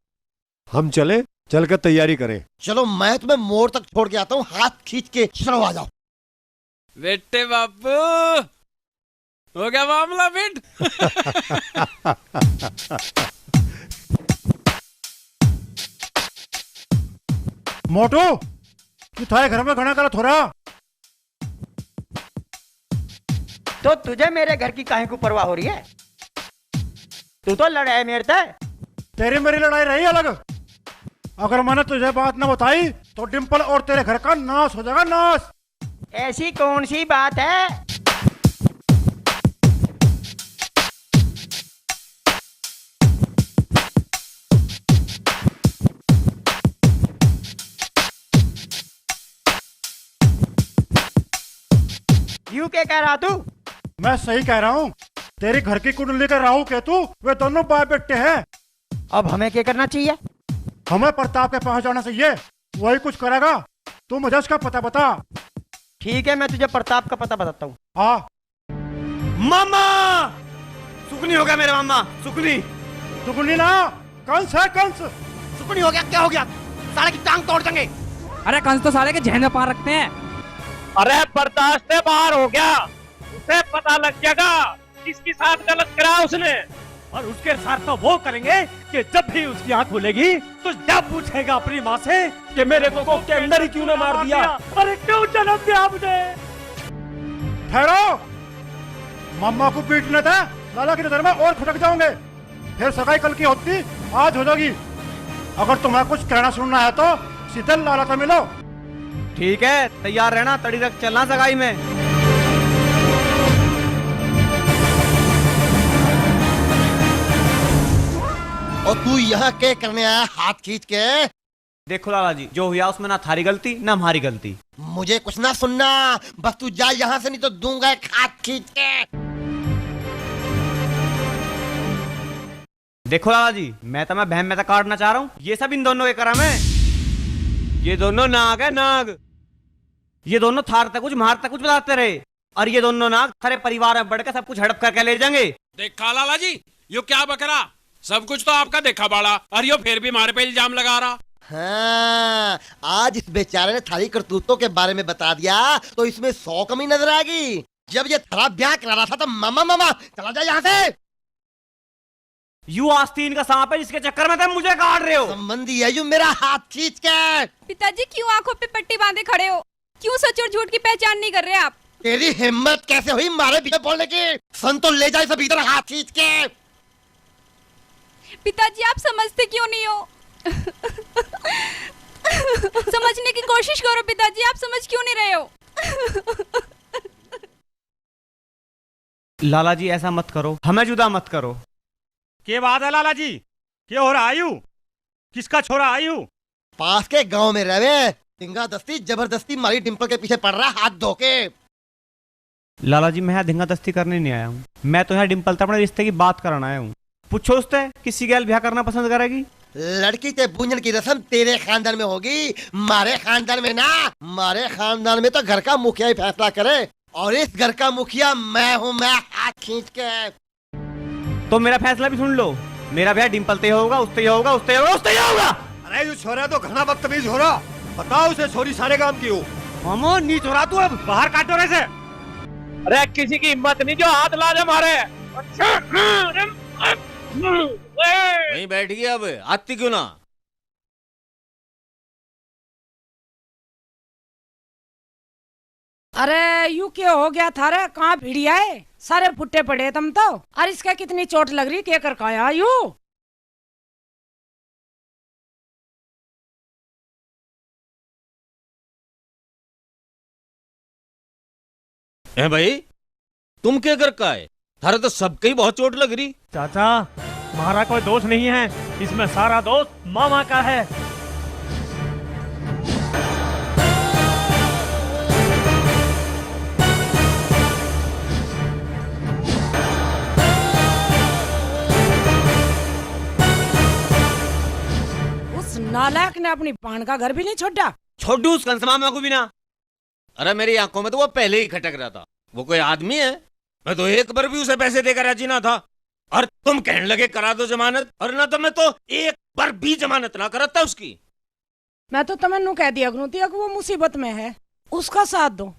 हम चले, चल कर तैयारी करें। चलो मैं तुम्हें मोड़ तक छोड़ के आता हूँ, हाथ खींच के। चलो आ जाओ। बेटे बापू, हो गया मामला बेट। मोटू तू थारे घर में घना करा थोड़ा। तो तुझे मेरे घर की काहे को परवाह हो रही है? तू तो लड़ाई मेरे से। तेरी मेरी लड़ाई रही अलग। अगर मैंने तुझे बात न बताई तो डिम्पल और तेरे घर का नाश हो जाएगा, नाश। ऐसी कौन सी बात है? यूं क्या कह रहा तू? मैं सही कह रहा हूँ। तेरी घर की कुंडली का राहु केतु वे दोनों बाप बेटे हैं। अब हमें क्या करना चाहिए? हमें प्रताप के पास जाना चाहिए, वही कुछ करेगा। तू मुझे उसका पता बता। ठीक है, मैं तुझे प्रताप का पता बताता हूँ। हाँ। मामा सुकनी हो गया मेरे मामा, सुकनी। सुकनी ना, कंस है कंस। सुकनी हो गया? क्या हो गया? साले की टांग तोड़ देंगे। अरे कंस तो साले के जहन में पार रखते हैं। अरे बर्दाश्त से बाहर हो गया, उसे पता लग जाएगा किसके साथ गलत करा उसने। और उसके साथ तो वो करेंगे कि जब भी उसकी आंख खुलेगी तो जब पूछेगा अपनी माँ से कि मेरे को के अंदर ही क्यों ने मार दिया, अरे क्यों जन्म दिया मुझे। ठहरो, मम्मा को पीटने थे, लाला की नजर में और खटक जाओगे। फिर सगाई कल की होती आज हो जाएगी। अगर तुम्हें कुछ कहना सुनना है तो सीधे लाला से मिलो। ठीक है, तैयार रहना, तड़ी रख चलना सगाई में। और तू यहाँ क्या करने आया हाथ खींच के? देखो लाला जी, जो हुआ उसमें ना थारी गलती ना हमारी गलती। मुझे कुछ ना सुनना, बस तू जा यहाँ से, नहीं तो दूंगा एक हाथ खींच के। देखो लाला जी, मैं तो बहन में काटना चाह रहा हूँ। ये सब इन दोनों के करम है। ये दोनों नाग है, नाग। ये दोनों थार तक कुछ मार तक कुछ बताते रहे, और ये दोनों नाग थारे परिवार में बढ़ के सब कुछ हड़प करके ले जाएंगे। देखा लाला जी, यो क्या बकरा, सब कुछ तो आपका देखा बाड़ा, और यो फिर भी हमारे पे इल्जाम लगा रहा। हाँ, आज इस बेचारे ने थारी करतूतों के बारे में बता दिया तो इसमें 100 कमी नजर आएगी। जब ये थारा ब्याह करा रहा था तो मामा मामा चला जा यहाँ से। यू आस्तीन का सांप है जिसके चक्कर में तुम मुझे काट रहे हो। संबंधी है यू मेरा हाथ खींच के। पिताजी क्यों आंखों पे पट्टी बांधे खड़े हो? क्यों सच और झूठ की पहचान नहीं कर रहे आप? तेरी हिम्मत कैसे हुई मारे पीछे बोलने की? सन तो ले जाए सब इधर हाथ खींच के। पिताजी आप समझते क्यों नहीं हो? समझने की कोशिश करो पिताजी, आप समझ क्यों नहीं रहे हो? लाला जी ऐसा मत करो, हमें जुदा मत करो। क्या बात है लाला जी, क्या हो रहा आयु? किसका छोरा आयु? पास के गांव में रहे, धिंगा दस्ती जबरदस्ती मारी डिम्पल के पीछे पड़ रहा हाथ धो के। लाला जी मैं यहाँ धिंगा दस्ती करने नहीं आया हूँ, मैं तो यहाँ डिम्पल से अपने रिश्ते की बात कराना आया हूँ। पूछो उससे किसी गैल ब्याह करना पसंद करेगी। लड़की के बूंजन की रस्म तेरे खानदान में होगी, मारे खानदान में ना। मारे खानदान में तो घर का मुखिया ही फैसला करे, और इस घर का मुखिया मैं हूँ, मैं हाथ खींच के। तो मेरा फैसला भी सुन लो, मेरा ब्याह डिम्पल से होगा, उससे होगा, उससे होगा, उससे होगा। अरे ये छोरा तो घना बदतमीज हो रहा, बताओ उसे छोरी सारे काम की हो। मामो नी छोरा तू अब बाहर काटो रे से। अरे किसी की हिम्मत नहीं जो हाथ ला जा मारे। वहीं बैठ गया, अब आती क्यों ना? अरे यू क्या हो गया थारे? कहाँ भिड़िया है? सारे फुट्टे पड़े तुम तो। अरे इसका कितनी चोट लग रही, क्या कर काया यू? है भाई, तुम क्या कर का है? थारा तो सबके ही बहुत चोट लग रही। चाचा हमारा कोई दोष नहीं है, इसमें सारा दोष मामा का है। नालायक ने अपनी पान का घर भी नहीं छोड़ा। छोड़ू उस कंसमामा को भी ना। अरे मेरी आंखों में तो वो पहले ही खटक रहा था। वो कोई आदमी है? मैं तो एक बार भी उसे पैसे देकर राजी ना था, और तुम कहने लगे करा दो जमानत, और ना तो मैं तो एक बार भी जमानत ना कराता उसकी। मैं तो तुम्हें नू कह दिया करूँ थी कि वो मुसीबत में है, उसका साथ दो,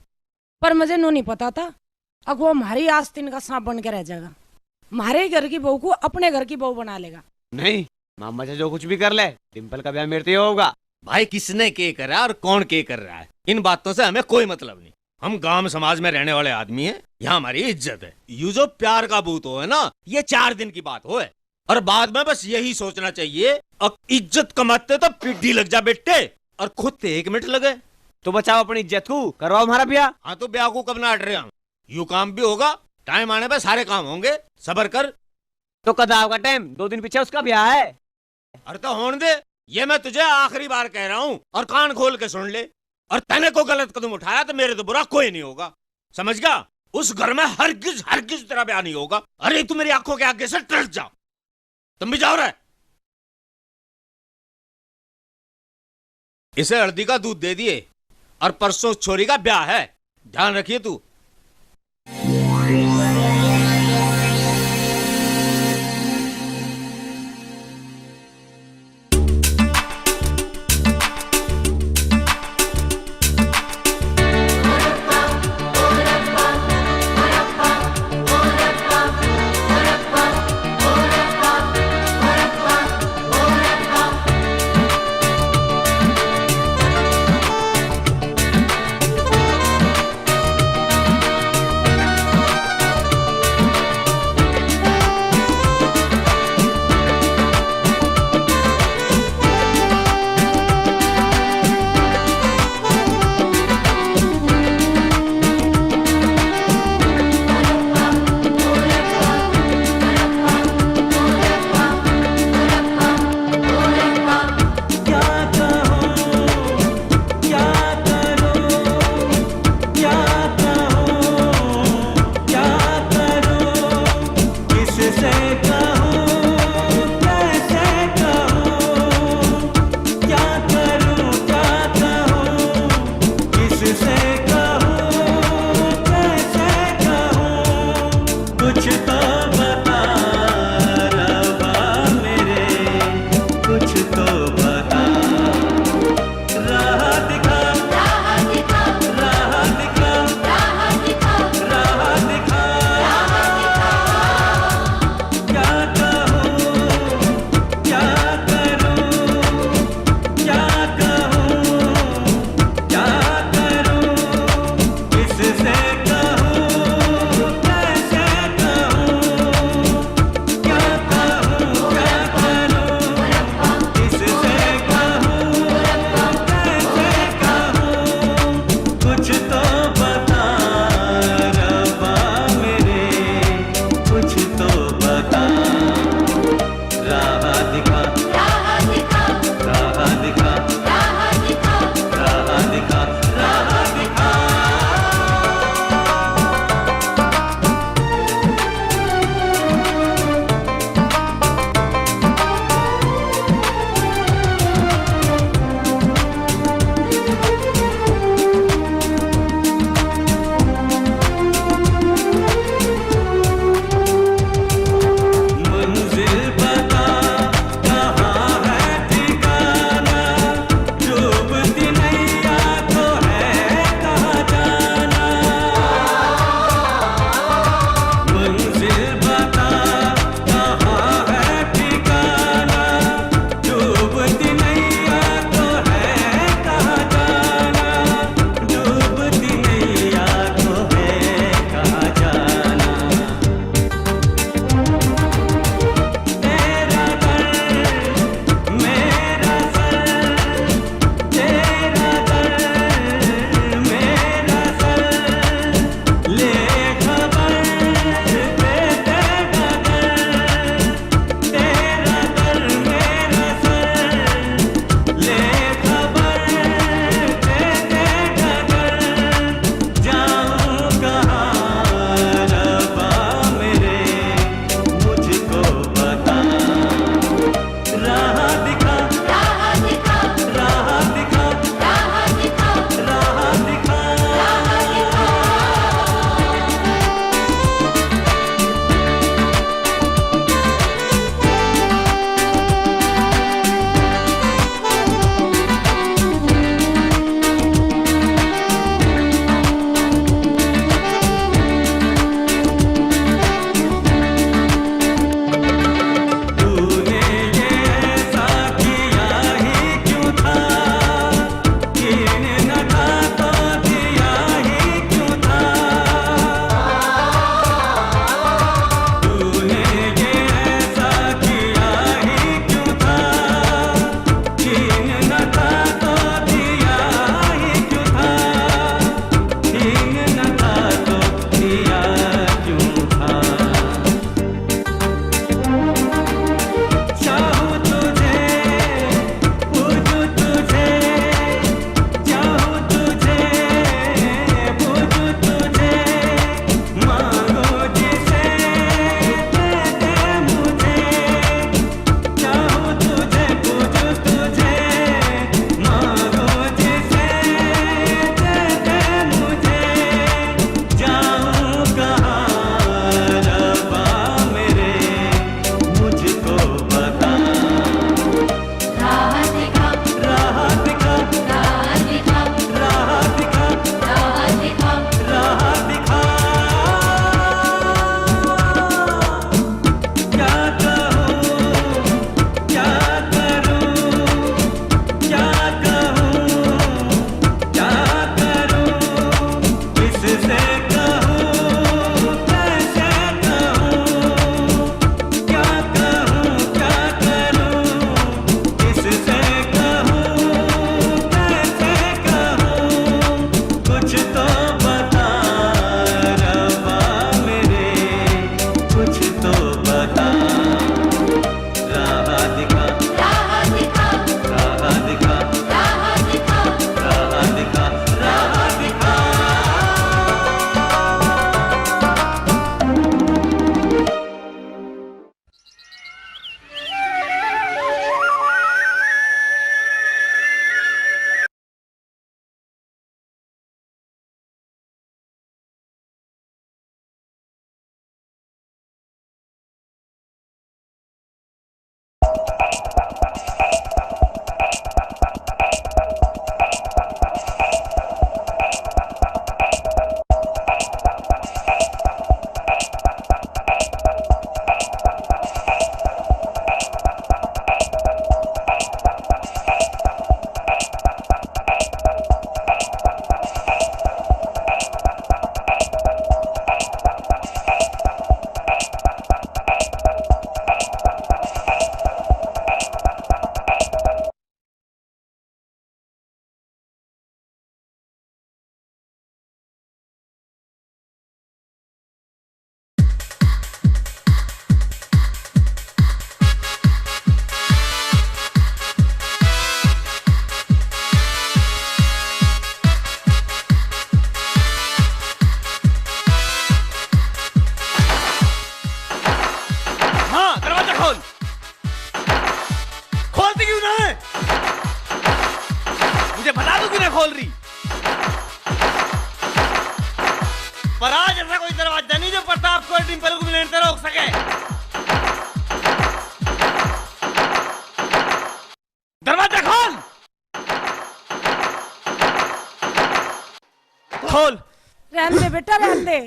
पर मुझे नू नहीं पता था अब वो हमारी आस्तीन का सांप बन के रह जाएगा, हमारे घर की बहू को अपने घर की बहू बना लेगा। नहीं मामा चाचा जो कुछ भी कर ले, डिम्पल का ब्याह मेरे से होगा। भाई किसने के करा और कौन के कर रहा है, इन बातों से हमें कोई मतलब नहीं। हम गांव समाज में रहने वाले आदमी हैं, यहाँ हमारी इज्जत है। यू जो प्यार का बूत हो है ना, ये 4 दिन की बात हो है, और बाद में बस यही सोचना चाहिए अब इज्जत कमाते तो पीढ़ी लग जा बेटे, और खुद 1 मिनट लगे तो बचाओ अपनी इज्जत को, करवाओ हमारा ब्याह। हाँ तो ब्याह को कब ना हट रहे हम, यू काम भी होगा, टाइम आने पे सारे काम होंगे, सबर कर। तो कदाव का टाइम 2 दिन पीछे उसका ब्याह है। अरे तो होने दे, ये मैं तुझे आखिरी बार कह रहा हूँ, और कान खोल के सुन ले, और तने को गलत कदम उठाया तो मेरे तो बुरा कोई नहीं होगा, समझ गया? उस घर में हरगिज तेरा ब्याह नहीं होगा। अरे तू मेरी आंखों के आगे से टल जा, तुम भी जाओ रे। इसे हल्दी का दूध दे दिए, और परसों छोरी का ब्याह है, ध्यान रखिए तू। मेरे से रोक सके। दरवाजा खोल। खोल। रहने दे बेटा, रहने दे।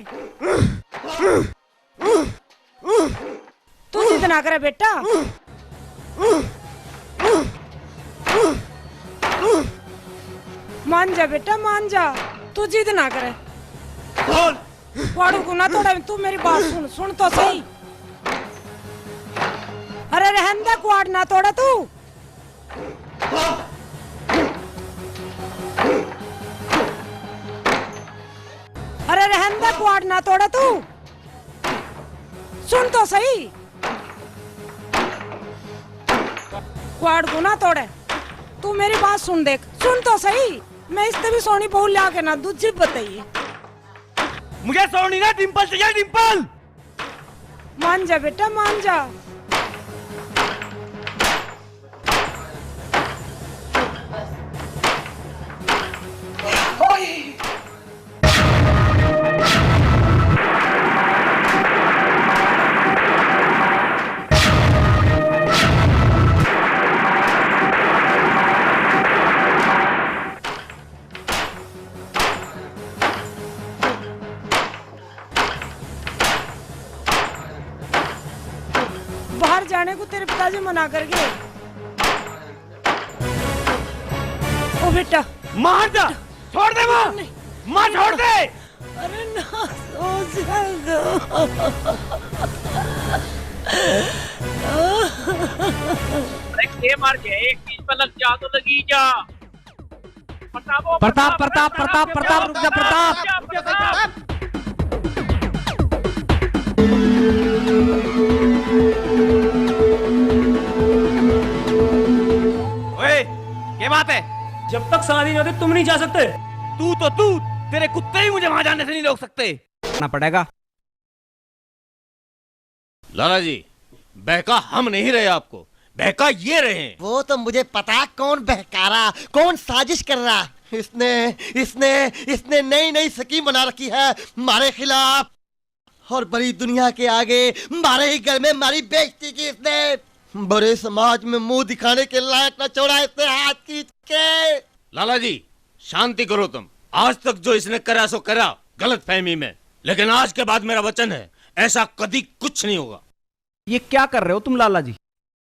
तू जिद ना करे बेटा। मान जा बेटा, मान जा। तू जिद ना करे। खोल। वाड़ू को ना तोड़ा। तू मेरी बात सुन, सुन तो सही। अरे रहने दे, क्वाड ना तोड़ा तू। अरे रहने दे, क्वाड ना तोड़ा तू। सुन तो सही। क्वाड को ना तोड़े। तू मेरी बात सुन, देख, सुन तो सही। मैं इससे भी सोनी बहू ला के ना दूसरी बताइए। मुझे सोनी ना डिंपल चाहिए, डिंपल। मान जा बेटा, मान जा। बाहर जाने को तेरे पिताजी मना कर गए। ओ बेटा, मार जा। छोड़ दे माँ। माँ छोड़ दे। अरे ना सोच जाएगा। अरे मार के एक चीज पर लग जा तो लगी जा। प्रताप प्रताप प्रताप प्रताप रुक जा प्रताप। ओए, क्या बात है? जब तक शादी नहीं होती तुम नहीं जा सकते। तू तेरे कुत्ते ही मुझे वहां जाने से नहीं रोक सकते। ना पड़ेगा। लाला जी, बहका हम नहीं रहे आपको, बहका ये रहे हैं। वो तो मुझे पता कौन बहका रहा, कौन साजिश कर रहा। इसने इसने इसने नई नई स्कीम बना रखी है हमारे खिलाफ, और बड़ी दुनिया के आगे हमारे ही घर में हमारी बेइज्जती की इसने। बड़े समाज में मुंह दिखाने के लायक न छोड़ा इसने हाथ खींच के। लाला जी शांति करो तुम। आज तक जो इसने करा सो करा गलत फहमी में, लेकिन आज के बाद मेरा वचन है ऐसा कभी कुछ नहीं होगा। ये क्या कर रहे हो तुम लाला जी?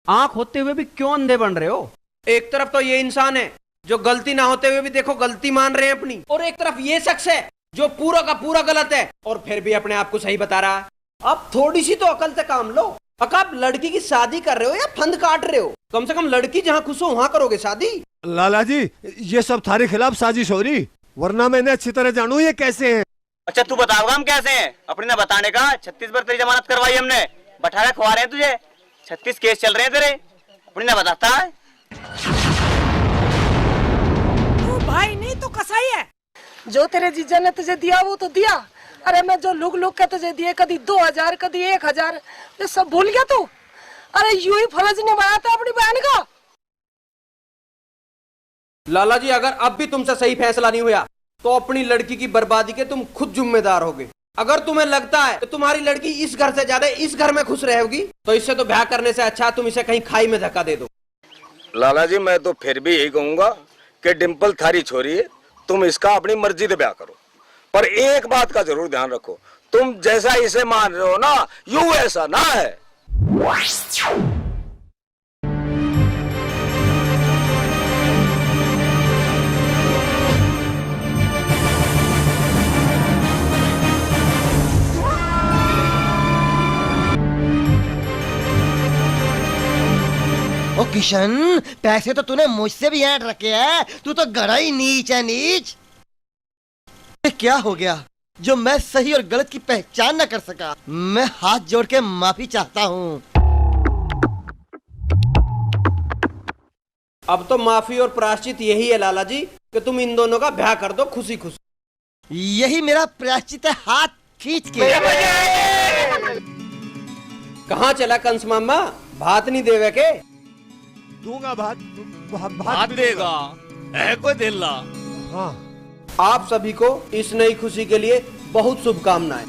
आंख होते हुए भी क्यों अंधे बन रहे हो? एक तरफ तो ये इंसान है जो गलती ना होते हुए भी देखो गलती मान रहे हैं अपनी, और एक तरफ ये शख्स है जो पूरा का पूरा गलत है और फिर भी अपने आप को सही बता रहा है। अब थोड़ी सी तो अकल से काम लो। अगर आप लड़की की शादी कर रहे हो या फंद काट रहे हो, कम से कम लड़की जहाँ खुश हो वहाँ करोगे शादी। लाला जी ये सब थारे खिलाफ साजिश हो रही, वरना मैंने अच्छी तरह जानू ये कैसे हैं। अच्छा तू बताओगा हम कैसे हैं? अपने ने बताने का 36 बार तेरी जमानत करवाई हमने, बैठा खुआ रहे हैं तुझे, 36 केस चल रहे हैं तेरे, अपने ने बताता है। तू भाई नहीं तो कसाई है। जो तेरे जीजा ने तुझे दिया वो तो दिया। अरे मैं जो लुक लुक के तुझे दिए, कभी 2000 कभी 1000, ये सब भूल गया तू? अरे यूं ही फर्ज निभाया था अपनी बहन का। लाला जी अगर अब भी तुमसे सही फैसला नहीं हुआ तो अपनी लड़की की बर्बादी के तुम खुद जिम्मेदार होगे। अगर तुम्हें लगता है कि तुम्हारी लड़की इस घर से ज्यादा इस घर में खुश रहेगी तो इससे तो ब्याह करने से अच्छा तुम इसे कहीं खाई में धक्का दे दो। लाला जी मैं तो फिर भी यही कहूंगा कि डिंपल थारी छोरी है, तुम इसका अपनी मर्जी से ब्याह करो, पर एक बात का जरूर ध्यान रखो, तुम जैसा इसे मान रहे हो ना यूं ऐसा ना है। ओ किशन, पैसे तो तूने मुझसे भी ऐड रखे हैं, तू तो गड़ा ही नीच है नीच। ये क्या हो गया जो मैं सही और गलत की पहचान न कर सका? मैं हाथ जोड़ के माफी चाहता हूँ। अब तो माफी और प्रायश्चित यही है लाला जी कि तुम इन दोनों का ब्याह कर दो खुशी खुशी। यही मेरा प्रायश्चित है, हाथ खींच के। कहाँ चला कंस मामा, भात नहीं देवे के? दूंगा भात भात देगा है कोई दिल्ला। हाँ आप सभी को इस नई खुशी के लिए बहुत शुभकामनाएं।